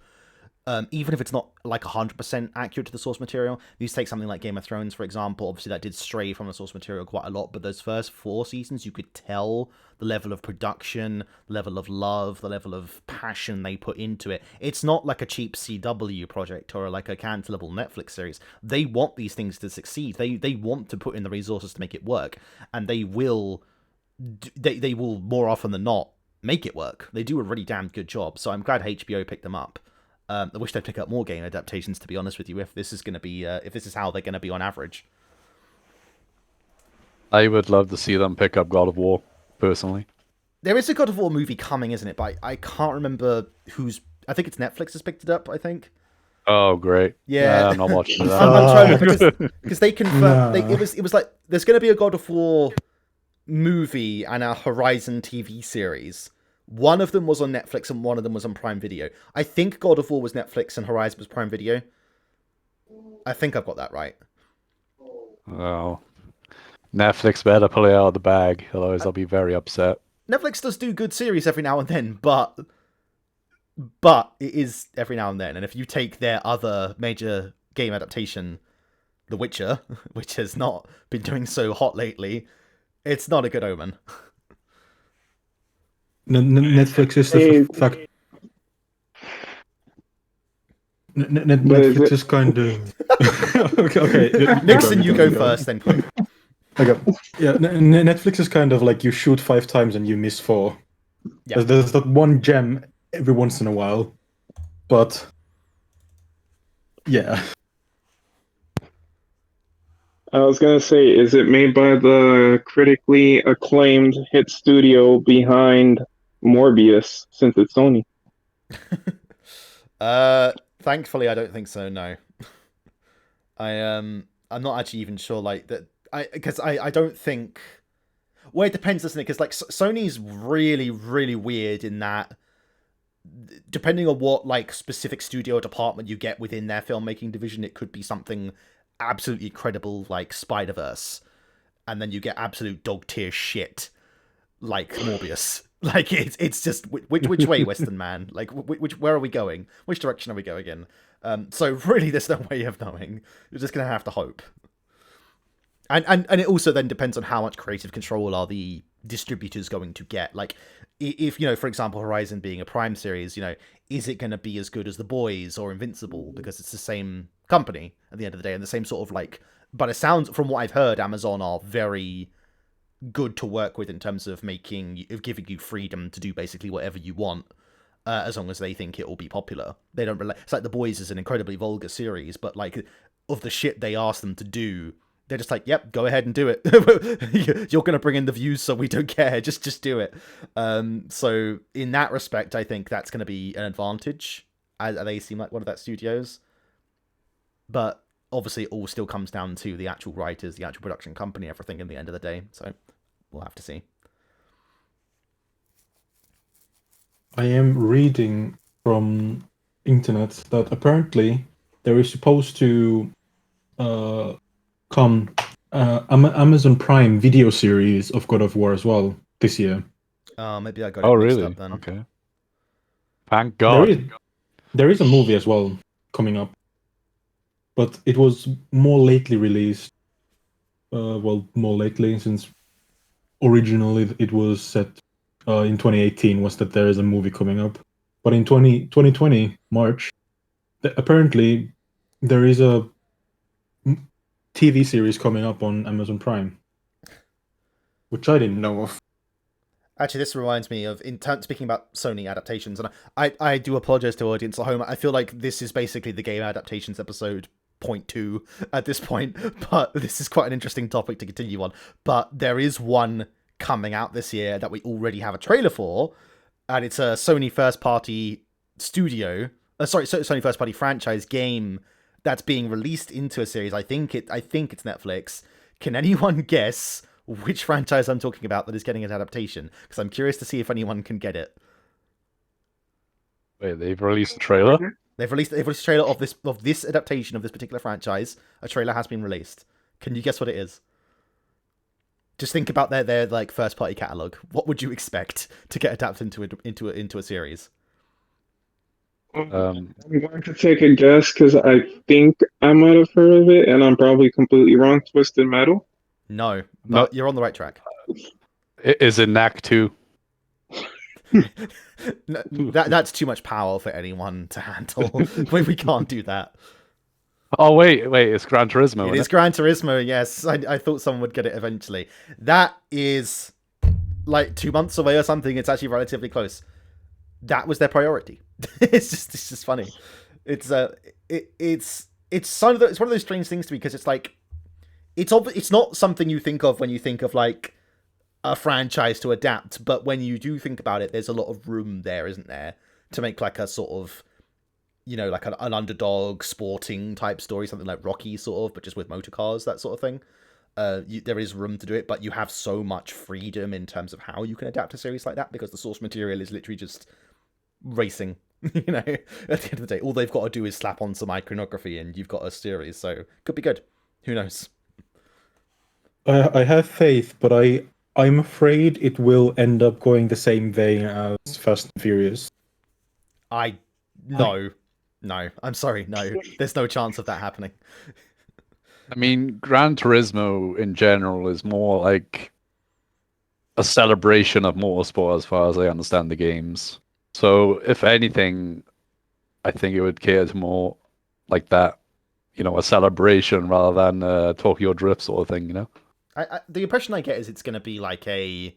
[SPEAKER 1] Even if it's not like 100% accurate to the source material. You take something like Game of Thrones, for example. Obviously, that did stray from the source material quite a lot, but those first 4 seasons, you could tell the level of production, the level of love, the level of passion they put into it. It's not like a cheap CW project or like a cancelable Netflix series. They want these things to succeed. They want to put in the resources to make it work, and they will more often than not make it work. They do a really damn good job. So I'm glad HBO picked them up. I wish they'd pick up more game adaptations, to be honest with you, if this is going to be, if this is how they're going to be on average.
[SPEAKER 4] I would love to see them pick up God of War, personally.
[SPEAKER 1] There is a God of War movie coming, isn't it? But I can't remember who's. I think it's Netflix has picked it up, I think.
[SPEAKER 4] Oh, great.
[SPEAKER 1] Yeah.
[SPEAKER 4] I'm not watching that.
[SPEAKER 1] I'm trying to because they confirmed
[SPEAKER 2] Nah.
[SPEAKER 1] it was like there's going to be a God of War movie and a Horizon TV series. One of them was on Netflix and one of them was on Prime Video. I think God of War was Netflix and Horizon was Prime Video. I think I've got that right.
[SPEAKER 4] Oh. Netflix better pull it out of the bag, otherwise I'll be very upset.
[SPEAKER 1] Netflix does do good series every now and then, but but it is every now and then. And if you take their other major game adaptation, The Witcher, which has not been doing so hot lately, it's not a good omen.
[SPEAKER 2] Netflix is the fact. Netflix is kind of okay.
[SPEAKER 1] Nixon, you go first, then Chloe.
[SPEAKER 2] Okay. Yeah, Netflix is kind of like you shoot 5 times and you miss 4.
[SPEAKER 1] Yeah.
[SPEAKER 2] There's that one gem every once in a while, but yeah.
[SPEAKER 3] I was gonna say, is it made by the critically acclaimed hit studio behind Morbius, since it's Sony?
[SPEAKER 1] Thankfully, I don't think so. No, I'm not actually even sure. Like that, because I don't think. Well, it depends, doesn't it? Because like Sony's really, really weird in that. Depending on what like specific studio or department you get within their filmmaking division, it could be something absolutely incredible like Spider-Verse, and then you get absolute dog tier shit like Morbius. Like it's just which way, Western man? Like which where are we going? Which direction are we going in? So really, there's no way of knowing. You're just gonna have to hope. And it also then depends on how much creative control are the distributors going to get. Like, if, you know, for example, Horizon being a Prime series, you know, is it going to be as good as The Boys or Invincible? Because it's the same company at the end of the day and the same sort of like. But it sounds, from what I've heard, Amazon are very good to work with in terms of giving you freedom to do basically whatever you want. As long as they think it will be popular. They don't relate. It's like The Boys is an incredibly vulgar series, but like of the shit they ask them to do, they're just like, yep, go ahead and do it. You're going to bring in the views, so we don't care. Just do it. So in that respect, I think that's going to be an advantage. They seem like one of that studios. But obviously, it all still comes down to the actual writers, the actual production company, everything in the end of the day. So we'll have to see.
[SPEAKER 2] I am reading from internet that apparently there is supposed to come Amazon Prime video series of God of War as well this year.
[SPEAKER 1] Maybe I got it mixed up then.
[SPEAKER 4] Okay. Thank God.
[SPEAKER 2] There is a movie as well coming up, but it was more lately released. More lately, since originally it was set in 2018, was that there is a movie coming up. But in 2020, March, apparently there is a TV series coming up on Amazon Prime, which I didn't know of.
[SPEAKER 1] Actually, this reminds me of speaking about Sony adaptations, and I do apologize to audience at home. I feel like this is basically the game adaptations episode 0.2 at this point, but this is quite an interesting topic to continue on. But there is one coming out this year that we already have a trailer for, and it's a Sony first party studio. Sony first party franchise game that's being released into a series. I think it's Netflix. Can anyone guess which franchise I'm talking about that is getting an adaptation? Because I'm curious to see if anyone can get it.
[SPEAKER 4] Wait, they've released a trailer?
[SPEAKER 1] They've released a trailer of this adaptation of this particular franchise. A trailer has been released. Can you guess what it is? Just think about their like first party catalog. What would you expect to get adapted into a series?
[SPEAKER 3] I'm going to take a guess because I think I might have heard of it, and I'm probably completely wrong. Twisted Metal?
[SPEAKER 1] No, but you're on the right track.
[SPEAKER 4] Is it Knack 2?
[SPEAKER 1] That's too much power for anyone to handle. We can't do that.
[SPEAKER 4] Oh, wait, it's Gran Turismo.
[SPEAKER 1] It is Gran Turismo, yes. I thought someone would get it eventually. That is like 2 months away or something. It's actually relatively close. That was their priority. It's just funny. It's one of those strange things to me because it's like it's not something you think of when you think of like a franchise to adapt, but when you do think about it, there's a lot of room there, isn't there, to make like a sort of, you know, like an underdog sporting type story, something like Rocky sort of, but just with motor cars, that sort of thing. There is room to do it, but you have so much freedom in terms of how you can adapt a series like that because the source material is literally just racing. You know, at the end of the day, all they've got to do is slap on some iconography and you've got a series, so could be good. Who knows?
[SPEAKER 2] I have faith, but I'm afraid it will end up going the same vein as Fast and Furious.
[SPEAKER 1] I no, no. I'm sorry, no. There's no chance of that happening.
[SPEAKER 4] I mean, Gran Turismo in general is more like a celebration of motorsport as far as I understand the games. So if anything, I think it would cater to more like that, a celebration rather than Tokyo Drift sort of thing,
[SPEAKER 1] The impression I get is it's going to be like a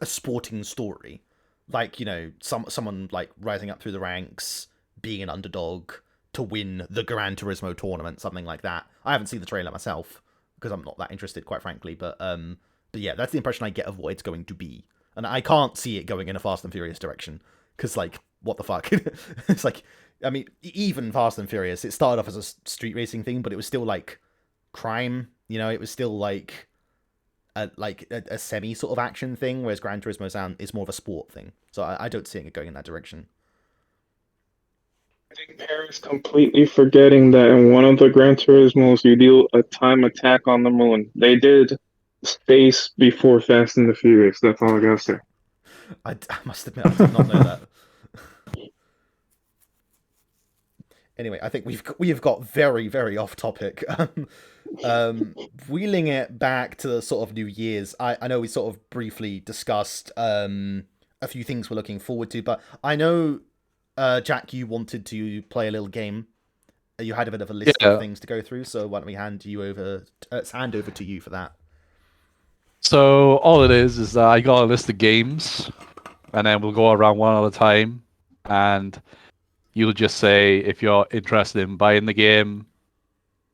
[SPEAKER 1] sporting story, like someone like rising up through the ranks, being an underdog to win the Gran Turismo tournament, something like that. I haven't seen the trailer myself because I'm not that interested, quite frankly. But yeah, that's the impression I get of what it's going to be, and I can't see it going in a Fast and Furious direction because like what the fuck? It's like, I mean, even Fast and Furious, it started off as a street racing thing, but it was still like crime. It was still like a semi sort of action thing, whereas Gran Turismo is more of a sport thing. So I don't see it going in that direction.
[SPEAKER 3] I think Paris completely forgetting that in one of the Gran Turismos you do a time attack on the moon. They did space before Fast and the Furious. That's all I gotta say.
[SPEAKER 1] I must admit, I did not know that. Anyway, I think we have got very, very off topic. Wheeling it back to the sort of New Year's, I know we sort of briefly discussed a few things we're looking forward to, but I know, Jack, you wanted to play a little game. You had a bit of a list of things to go through, so why don't we hand over to you for that?
[SPEAKER 4] So all it is I got a list of games, and then we'll go around one at a time, and you'll just say if you're interested in buying the game,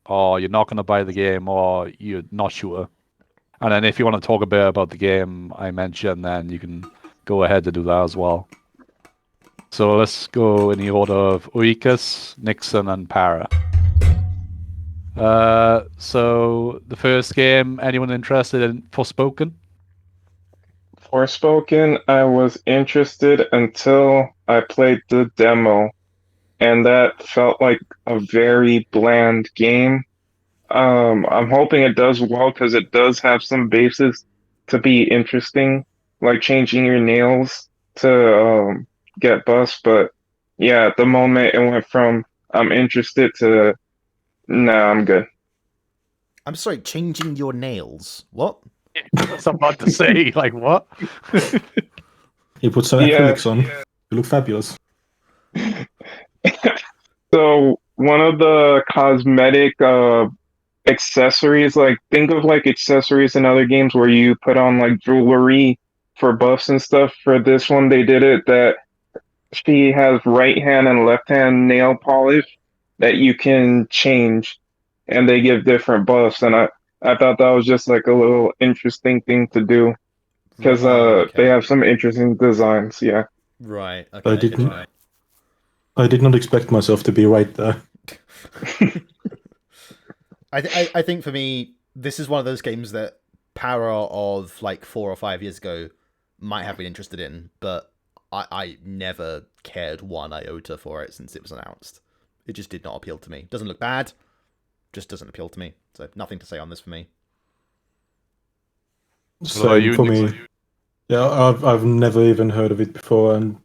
[SPEAKER 4] or you're not going to buy the game, or you're not sure. And then if you want to talk a bit about the game I mentioned, then you can go ahead to do that as well. So let's go in the order of Oecus, Nixon, and Para. So the first game, anyone interested in Forspoken?
[SPEAKER 3] Forspoken, I was interested until I played the demo, and that felt like a very bland game. I'm hoping it does well because it does have some bases to be interesting, like changing your nails to get buffs. But yeah, at the moment it went from I'm interested to nah, I'm good.
[SPEAKER 1] I'm sorry, changing your nails. What?
[SPEAKER 4] That's what I'm about to say. Like what?
[SPEAKER 2] He put some acrylics on. You look fabulous.
[SPEAKER 3] So one of the cosmetic accessories, like think of like accessories in other games where you put on like jewelry for buffs and stuff. For this one, they did it that she has right hand and left hand nail polish that you can change, and they give different buffs. And I thought that was just like a little interesting thing to do because they have some interesting designs. Yeah.
[SPEAKER 1] Right. Okay.
[SPEAKER 2] I did not expect myself to be right there.
[SPEAKER 1] I think for me, this is one of those games that Para of like 4 or 5 years ago might have been interested in, but I never cared one iota for it since it was announced. It just did not appeal to me. Doesn't look bad, just doesn't appeal to me. So nothing to say on this for me.
[SPEAKER 2] Same for me. Yeah, I've never even heard of it before, and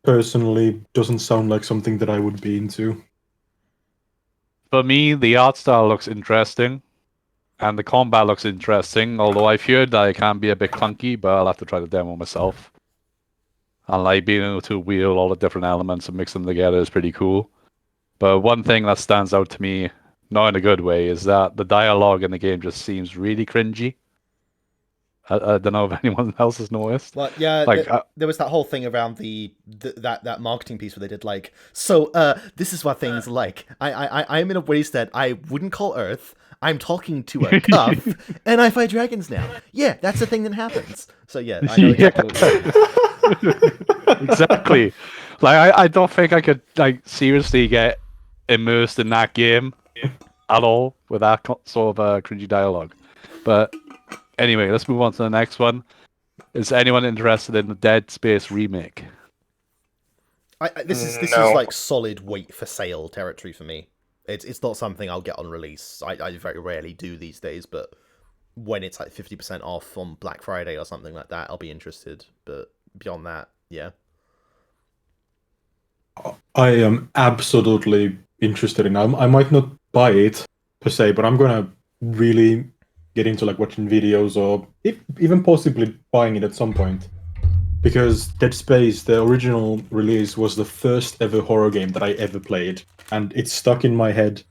[SPEAKER 2] personally doesn't sound like something that I would be into.
[SPEAKER 4] For me, the art style looks interesting, and the combat looks interesting, although I feared that it can be a bit clunky, but I'll have to try the demo myself. And like being able to wheel all the different elements and mix them together is pretty cool. But one thing that stands out to me, not in a good way, is that the dialogue in the game just seems really cringy. I don't know if anyone else has noticed.
[SPEAKER 1] Well, yeah,
[SPEAKER 4] like
[SPEAKER 1] there was that whole thing around that marketing piece where they did like, this is what things are like. I'm in a wasteland I wouldn't call Earth. I'm talking to a cuff, and I fight dragons now. Yeah, that's the thing that happens. So yeah, I know exactly what you're saying.
[SPEAKER 4] Exactly. Like I don't think I could like seriously get immersed in that game at all with that sort of cringy dialogue. But anyway, let's move on to the next one. Is anyone interested in the Dead Space remake?
[SPEAKER 1] This is like solid wait for sale territory for me. It's not something I'll get on release. I very rarely do these days, but when it's like 50% off on Black Friday or something like that, I'll be interested. But beyond that, yeah.
[SPEAKER 2] I am absolutely interested in. I might not buy it per se, but I'm gonna really get into like watching videos or even possibly buying it at some point. Because Dead Space, the original release, was the first ever horror game that I ever played, and it's stuck in my head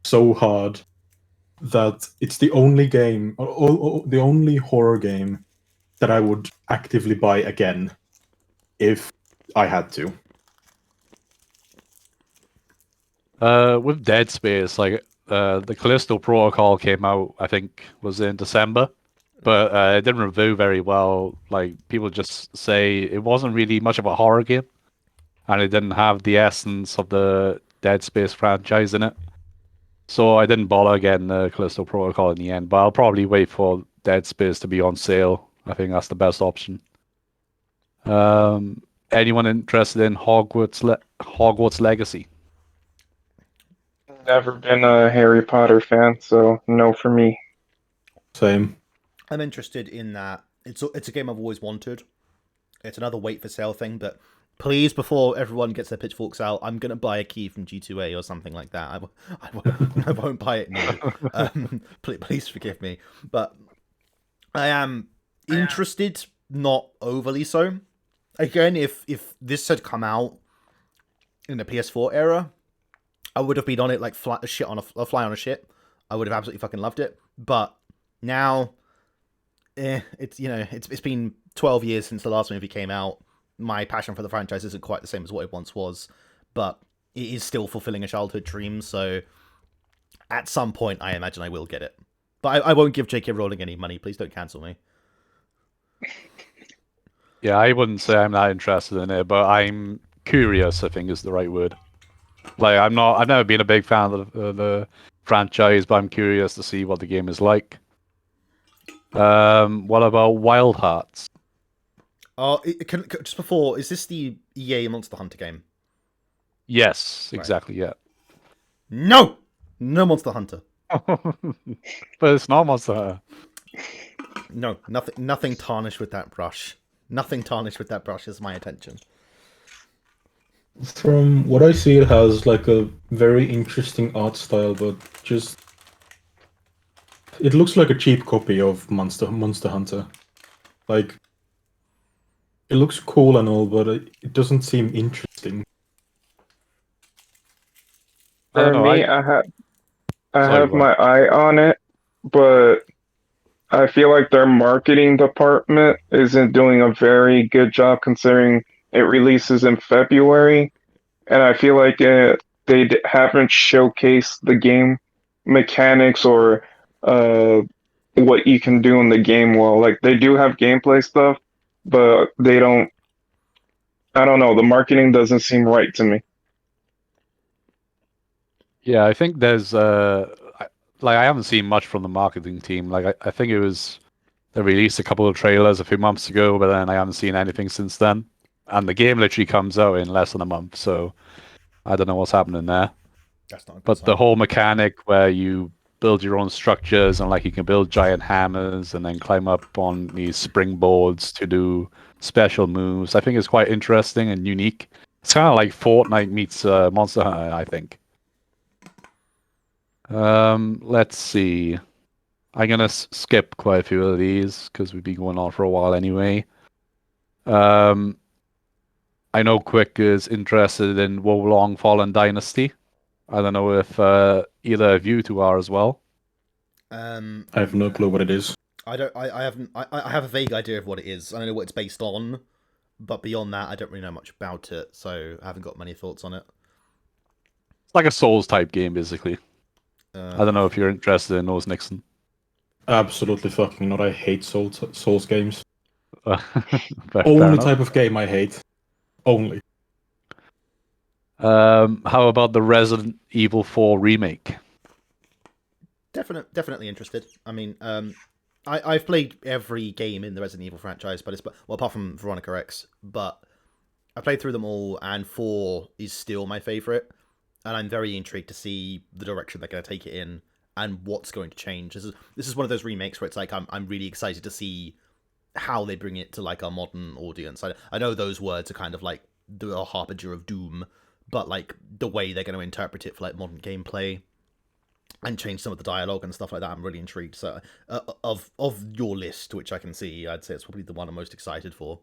[SPEAKER 2] so hard that it's the only game, or the only horror game that I would actively buy again if I had to.
[SPEAKER 4] With Dead Space, like the Callisto Protocol came out, I think was in December, but it didn't review very well. Like people just say it wasn't really much of a horror game, and it didn't have the essence of the Dead Space franchise in it. So I didn't bother getting the Callisto Protocol in the end, but I'll probably wait for Dead Space to be on sale. I think that's the best option. Anyone interested in Hogwarts Legacy?
[SPEAKER 3] Never been a Harry Potter fan, so no for me.
[SPEAKER 2] Same.
[SPEAKER 1] I'm interested in that. It's a game I've always wanted. It's another wait for sale thing, but please, before everyone gets their pitchforks out, I'm gonna buy a key from G2A or something like that. I won't buy it now. Please forgive me, but I am interested, not overly so. Again, if this had come out in the PS4 era, I would have been on it like fly on a ship. I would have absolutely fucking loved it. But now, it's been 12 years since the last movie came out. My passion for the franchise isn't quite the same as what it once was, but it is still fulfilling a childhood dream. So at some point, I imagine I will get it. But I won't give J.K. Rowling any money. Please don't cancel me.
[SPEAKER 4] Yeah, I wouldn't say I'm not interested in it, but I'm curious, I think is the right word. Like I've never been a big fan of the franchise, but I'm curious to see what the game is like. What about Wild Hearts?
[SPEAKER 1] Oh, just before, is this the EA Monster Hunter game?
[SPEAKER 4] Yes,
[SPEAKER 1] Right.
[SPEAKER 4] exactly, yeah.
[SPEAKER 1] No! No Monster Hunter.
[SPEAKER 4] But it's not Monster Hunter.
[SPEAKER 1] No, nothing tarnished with that brush. Nothing tarnished with that brush is my attention.
[SPEAKER 2] From what I see, it has like a very interesting art style, but just it looks like a cheap copy of Monster Hunter. Like it looks cool and all, but it doesn't seem interesting.
[SPEAKER 4] I don't
[SPEAKER 3] For
[SPEAKER 4] know.
[SPEAKER 3] me, I
[SPEAKER 4] Sorry,
[SPEAKER 3] have
[SPEAKER 4] go on.
[SPEAKER 3] my eye on it, but I feel like their marketing department isn't doing a very good job considering it releases in February, and I feel like haven't showcased the game mechanics or uh, what you can do in the game well. Like they do have gameplay stuff, but they don't. I don't know. The marketing doesn't seem right to me.
[SPEAKER 4] Yeah, I think there's I haven't seen much from the marketing team. Like I think they released a couple of trailers a few months ago, but then I haven't seen anything since then. And the game literally comes out in less than a month, so I don't know what's happening there.
[SPEAKER 1] That's not a good
[SPEAKER 4] But
[SPEAKER 1] sign.
[SPEAKER 4] the whole mechanic where you build your own structures and like you can build giant hammers and then climb up on these springboards to do special moves, I think is quite interesting and unique. It's kind of like Fortnite meets Monster Hunter, I think. Let's see. I'm gonna skip quite a few of these because we've been going on for a while anyway. Um, I know Quick is interested in Wolong Fallen Dynasty. I don't know if either of you two are as well.
[SPEAKER 2] I have no clue what it is.
[SPEAKER 1] I don't. I haven't. I have a vague idea of what it is. I don't know what it's based on, but beyond that, I don't really know much about it. So I haven't got many thoughts on it.
[SPEAKER 4] It's like a Souls type game, basically. I don't know if you're interested in those, Nixon.
[SPEAKER 2] Absolutely fucking not. I hate Souls games.
[SPEAKER 4] Fair
[SPEAKER 2] Only
[SPEAKER 4] enough.
[SPEAKER 2] type of game I hate. Only.
[SPEAKER 4] How about the Resident Evil 4 remake?
[SPEAKER 1] Definitely interested. I mean, I've played every game in the Resident Evil franchise, but apart from Veronica X, but I played through them all, and 4 is still my favorite, and I'm very intrigued to see the direction they're going to take it in and what's going to change. This is one of those remakes where it's like I'm really excited to see how they bring it to like a modern audience. I know those words are kind of like the harbinger of doom, but like the way they're going to interpret it for like modern gameplay and change some of the dialogue and stuff like that, I'm really intrigued. So, of your list, which I can see, I'd say it's probably the one I'm most excited for.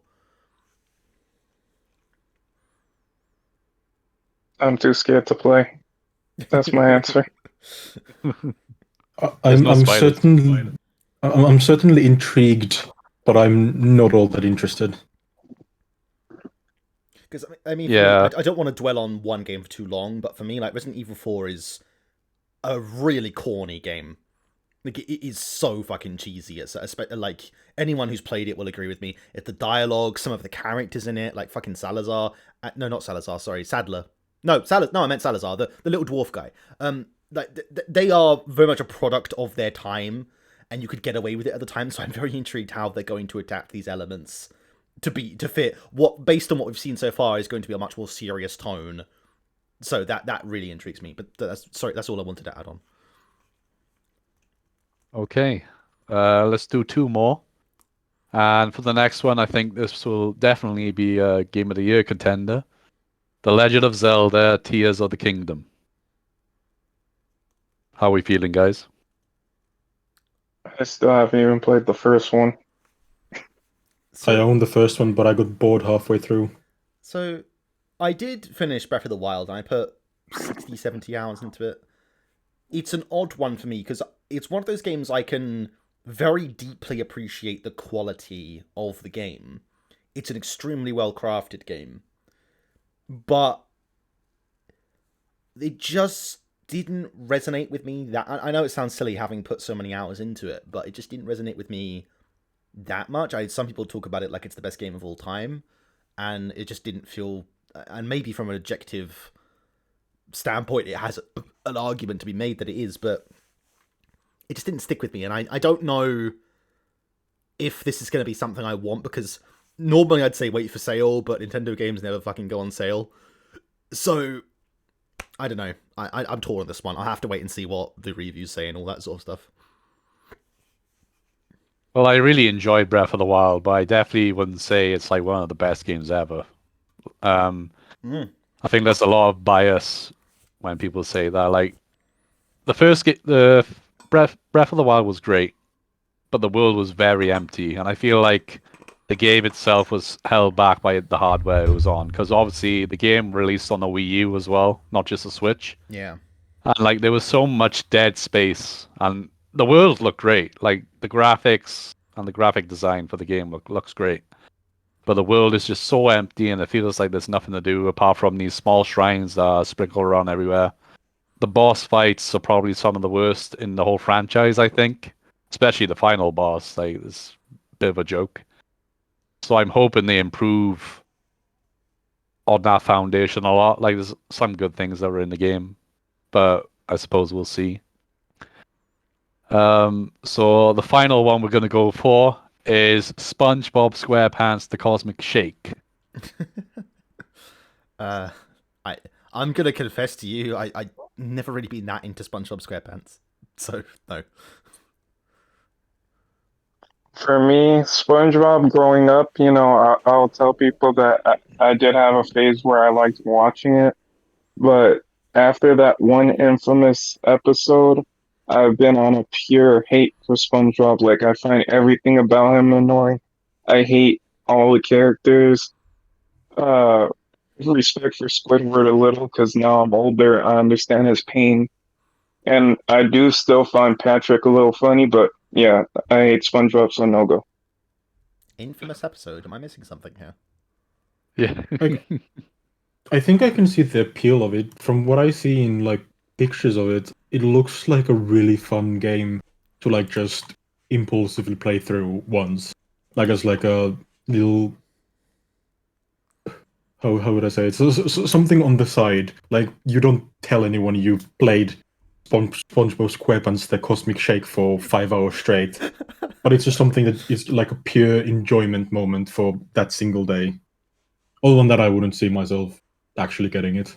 [SPEAKER 3] I'm too scared to play. That's my answer.
[SPEAKER 4] There's no
[SPEAKER 2] I'm
[SPEAKER 4] spiders.
[SPEAKER 2] certain. I'm certainly intrigued, but I'm not all that interested.
[SPEAKER 1] Because I mean, for me,
[SPEAKER 4] Yeah.
[SPEAKER 1] I don't want to dwell on one game for too long, but for me, like Resident Evil 4 is a really corny game. Like it is so fucking cheesy. It's like anyone who's played it will agree with me. It's the dialogue, some of the characters in it, like fucking Salazar. No, not Salazar. Sorry, Sadler. No, No, I meant Salazar, the little dwarf guy. Like they are very much a product of their time, and you could get away with it at the time. So I'm very intrigued how they're going to adapt these elements to fit what, based on what we've seen so far, is going to be a much more serious tone. So that really intrigues me. But that's all I wanted to add on.
[SPEAKER 4] Okay. Let's do two more. And for the next one, I think this will definitely be a Game of the Year contender. The Legend of Zelda: Tears of the Kingdom. How are we feeling, guys?
[SPEAKER 3] I still haven't even played the first one.
[SPEAKER 2] I owned the first one, but I got bored halfway through.
[SPEAKER 1] So I did finish Breath of the Wild, and I put 60, 70 hours into it. It's an odd one for me, because it's one of those games I can very deeply appreciate the quality of the game. It's an extremely well-crafted game. But it just didn't resonate with me. That I know it sounds silly having put so many hours into it, but it just didn't resonate with me that much. Some people talk about it like it's the best game of all time, and it just didn't feel. And maybe from an objective standpoint, it has an argument to be made that it is, but it just didn't stick with me. And I don't know if this is going to be something I want, because normally I'd say wait for sale, but Nintendo games never fucking go on sale. So I don't know. I'm torn on this one. I'll have to wait and see what the reviews say and all that sort of stuff.
[SPEAKER 4] Well, I really enjoyed Breath of the Wild, but I definitely wouldn't say it's like one of the best games ever. I think there's a lot of bias when people say that. Like the Breath of the Wild was great, but the world was very empty, and I feel like the game itself was held back by the hardware it was on, because obviously the game released on the Wii U as well, not just the Switch.
[SPEAKER 1] Yeah.
[SPEAKER 4] And like there was so much dead space, and the world looked great. Like the graphics and the graphic design for the game looks great. But the world is just so empty, and it feels like there's nothing to do apart from these small shrines that are sprinkled around everywhere. The boss fights are probably some of the worst in the whole franchise, I think. Especially the final boss, like it's a bit of a joke. So I'm hoping they improve on that foundation a lot. Like there's some good things that are in the game, but I suppose we'll see. So the final one we're gonna go for is SpongeBob SquarePants: The Cosmic Shake.
[SPEAKER 1] I'm gonna confess to you, I never really been that into SpongeBob SquarePants, so no.
[SPEAKER 3] For me, SpongeBob growing up, I'll tell people that I did have a phase where I liked watching it, but after that one infamous episode, I've been on a pure hate for SpongeBob. Like, I find everything about him annoying. I hate all the characters. Uh, Respect for Squidward a little, because now I'm older, I understand his pain. And I do still find Patrick a little funny, but yeah, I hate SpongeBob, so no go.
[SPEAKER 1] Infamous episode. Am I missing something here?
[SPEAKER 4] Yeah.
[SPEAKER 2] I think I can see the appeal of it. From what I see in like pictures of it, it looks like a really fun game to like just impulsively play through once. Like as like a little, how would I say it? So something on the side. Like you don't tell anyone you played SpongeBob SquarePants: The Cosmic Shake for 5 hours straight. But it's just something that is like a pure enjoyment moment for that single day. Other than that, I wouldn't see myself actually getting it.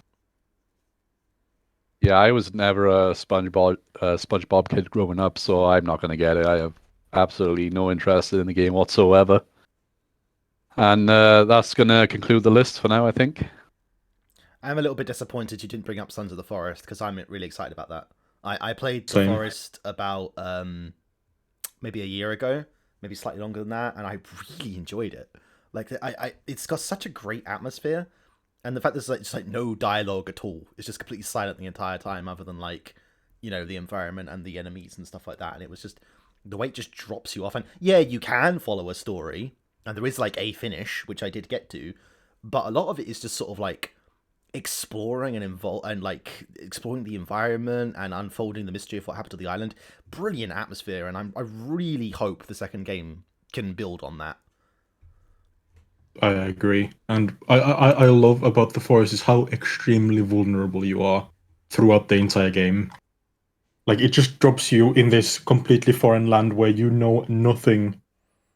[SPEAKER 4] Yeah, I was never a SpongeBob kid growing up, so I'm not gonna get it. I have absolutely no interest in the game whatsoever. And that's gonna conclude the list for now, I think.
[SPEAKER 1] I'm a little bit disappointed you didn't bring up Sons of the Forest, because I'm really excited about that. I played The
[SPEAKER 2] Same.
[SPEAKER 1] Forest about maybe a year ago, maybe slightly longer than that, and I really enjoyed it. Like, it's got such a great atmosphere, and the fact there's like just like no dialogue at all. It's just completely silent the entire time, other than like, you know, the environment and the enemies and stuff like that. And it was just the way it just drops you off. And yeah, you can follow a story, and there is like a finish, which I did get to, but a lot of it is just sort of like exploring and like exploring the environment and unfolding the mystery of what happened to the island. Brilliant atmosphere, and I really hope the second game can build on that.
[SPEAKER 2] I agree, and I love about the forest is how extremely vulnerable you are throughout the entire game. Like, it just drops you in this completely foreign land where you know nothing,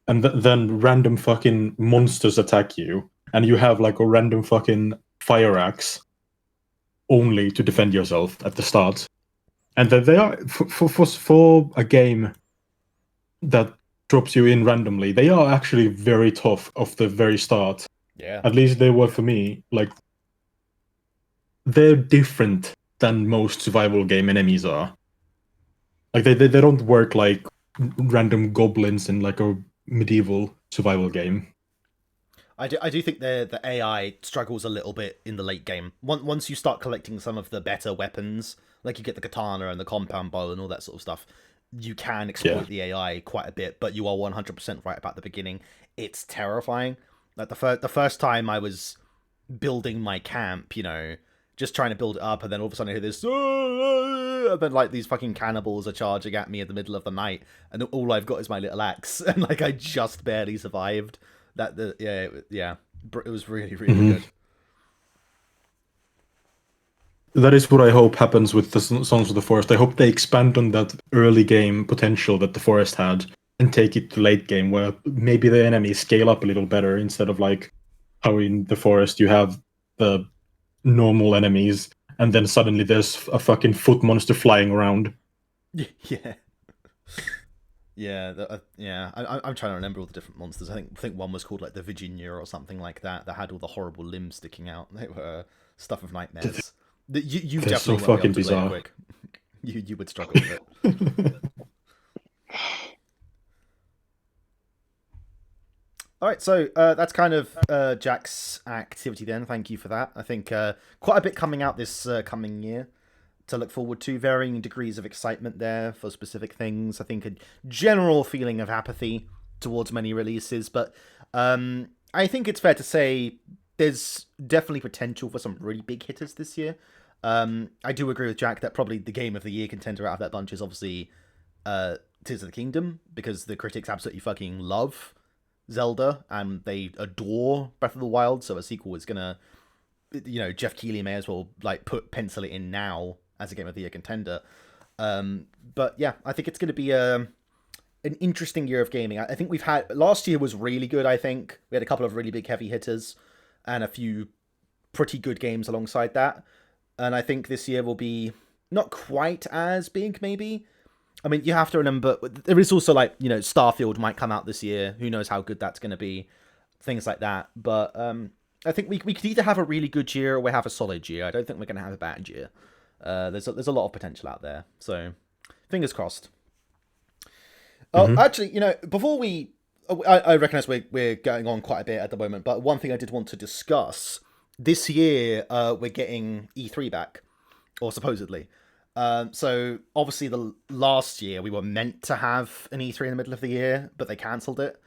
[SPEAKER 2] and then random fucking monsters attack you, and you have like a random fucking fire axe only to defend yourself at the start. And that they are for a game that drops you in randomly, they are actually very tough off the very start.
[SPEAKER 1] Yeah.
[SPEAKER 2] At least they were for me. Like, they're different than most survival game enemies are. Like, they don't work like random goblins in like a medieval survival game.
[SPEAKER 1] I do think the AI struggles a little bit in the late game. Once you start collecting some of the better weapons, like you get the katana and the compound bow and all that sort of stuff, you can exploit the AI quite a bit. But you are 100% right about the beginning. It's terrifying. Like the first time I was building my camp, you know, just trying to build it up, and then all of a sudden I hear this, and then like these fucking cannibals are charging at me in the middle of the night, and all I've got is my little axe, and like I just barely survived. It was really good.
[SPEAKER 2] That is what I hope happens with the Songs of the Forest. I hope they expand on that early game potential that the Forest had and take it to late game, where maybe the enemies scale up a little better, instead of like how in the Forest you have the normal enemies and then suddenly there's a fucking foot monster flying around.
[SPEAKER 1] Yeah. Yeah, I'm trying to remember all the different monsters. I think one was called like the Virginia or something like that. That had all the horrible limbs sticking out. They were stuff of nightmares. You
[SPEAKER 2] They're
[SPEAKER 1] definitely
[SPEAKER 2] so
[SPEAKER 1] won't be able
[SPEAKER 2] fucking
[SPEAKER 1] to play it
[SPEAKER 2] bizarre.
[SPEAKER 1] quick. You would struggle with it. All right, so that's kind of Jack's activity then. Thank you for that. I think quite a bit coming out this coming year to look forward to. Varying degrees of excitement there for specific things. I think a general feeling of apathy towards many releases, but I think it's fair to say there's definitely potential for some really big hitters this year. I do agree with Jack that probably the game of the year contender out of that bunch is obviously Tears of the Kingdom, because the critics absolutely fucking love Zelda and they adore Breath of the Wild, so a sequel is gonna, you know, Jeff Keighley may as well like pencil it in now as a game of the year contender. But yeah, I think it's gonna be an interesting year of gaming. I think we've had, last year was really good. I think we had a couple of really big heavy hitters and a few pretty good games alongside that, and I think this year will be not quite as big, maybe. I mean, you have to remember, there is also, like, you know, Starfield might come out this year. Who knows how good that's going to be. Things like that. But I think we could either have a really good year or we have a solid year. I don't think we're going to have a bad year. There's a lot of potential out there. So, fingers crossed. Oh, actually, you know, before we... I recognise we're going on quite a bit at the moment, but one thing I did want to discuss. This year, we're getting E3 back. Or supposedly. So obviously the last year we were meant to have an E3 in the middle of the year, but they cancelled it.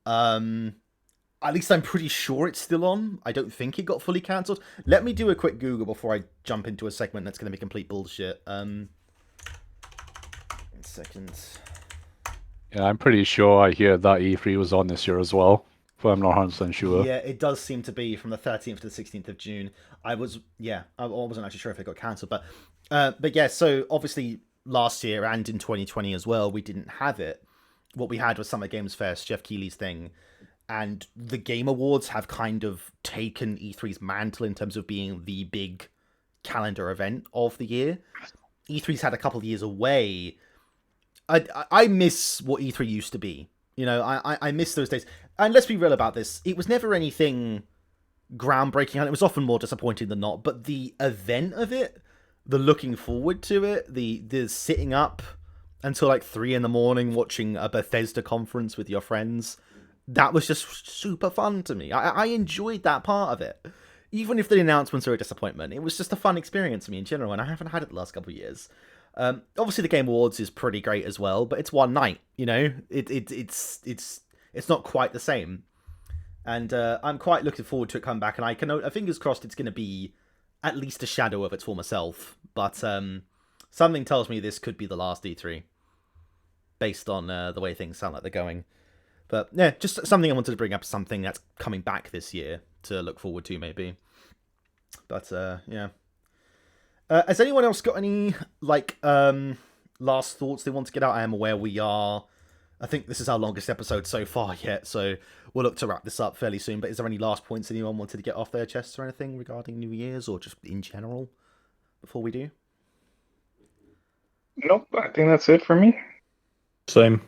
[SPEAKER 1] At least I'm pretty sure it's still on. I don't think it got fully cancelled. Let me do a quick Google before I jump into a segment that's going to be complete bullshit. 1 second.
[SPEAKER 4] Yeah, I'm pretty sure I hear that E3 was on this year as well, but I'm not 100% sure.
[SPEAKER 1] Yeah, it does seem to be from the 13th to the 16th of June. I wasn't actually sure if it got cancelled, but yeah, so obviously last year and in 2020 as well, we didn't have it. What we had was Summer Games Fest, Jeff Keighley's thing, and the Game Awards have kind of taken E3's mantle in terms of being the big calendar event of the year. E3's had a couple of years away. I miss what E3 used to be. You know, I miss those days. And let's be real about this. It was never anything groundbreaking, and it was often more disappointing than not. But the event of it, the looking forward to it, the sitting up until like 3 in the morning watching a Bethesda conference with your friends, that was just super fun to me. I enjoyed that part of it. Even if the announcements were a disappointment, it was just a fun experience for me in general, and I haven't had it the last couple of years. Obviously, the Game Awards is pretty great as well, but it's one night, you know? It's not quite the same. And I'm quite looking forward to it coming back, and fingers crossed it's going to be at least a shadow of its former self. But something tells me this could be the last E3, based on the way things sound like they're going. But yeah, just something I wanted to bring up, something that's coming back this year to look forward to, maybe. But yeah. Has anyone else got any last thoughts they want to get out? I am aware I think this is our longest episode so far yet, so we'll look to wrap this up fairly soon. But is there any last points anyone wanted to get off their chests or anything regarding New Year's or just in general before we do?
[SPEAKER 3] Nope, I think that's it for me.
[SPEAKER 2] Same.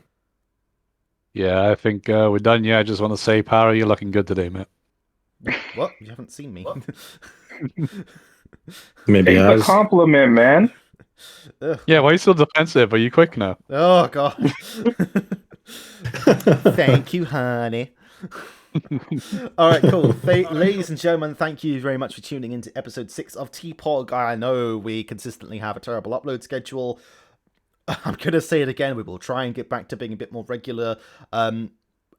[SPEAKER 4] Yeah, I think we're done. Yeah, I just want to say, Parry, you're looking good today, mate.
[SPEAKER 1] What? You haven't seen me?
[SPEAKER 2] Maybe
[SPEAKER 3] Hey, a compliment, man.
[SPEAKER 4] Yeah, why are you so defensive? Are you quick now?
[SPEAKER 1] Oh, God. Thank you, honey. All right, cool. Ladies and gentlemen, thank you very much for tuning into episode 6 of TPOG. I know we consistently have a terrible upload schedule. I'm going to say it again. We will try and get back to being a bit more regular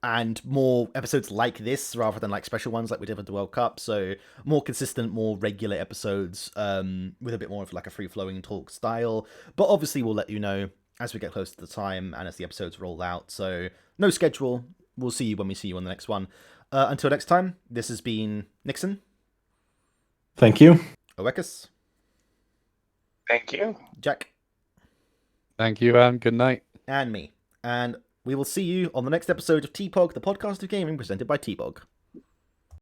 [SPEAKER 1] and more episodes like this rather than like special ones like we did with the World Cup. So more consistent, more regular episodes with a bit more of like a free-flowing talk style. But obviously we'll let you know as we get close to the time and as the episodes roll out. So no schedule. We'll see you when we see you on the next one. Until next time, this has been Nixon.
[SPEAKER 2] Thank you.
[SPEAKER 1] Oecus.
[SPEAKER 3] Thank you.
[SPEAKER 1] Jack.
[SPEAKER 4] Thank you, and good night.
[SPEAKER 1] And me. And we will see you on the next episode of TPOG, the podcast of gaming presented by TBOG.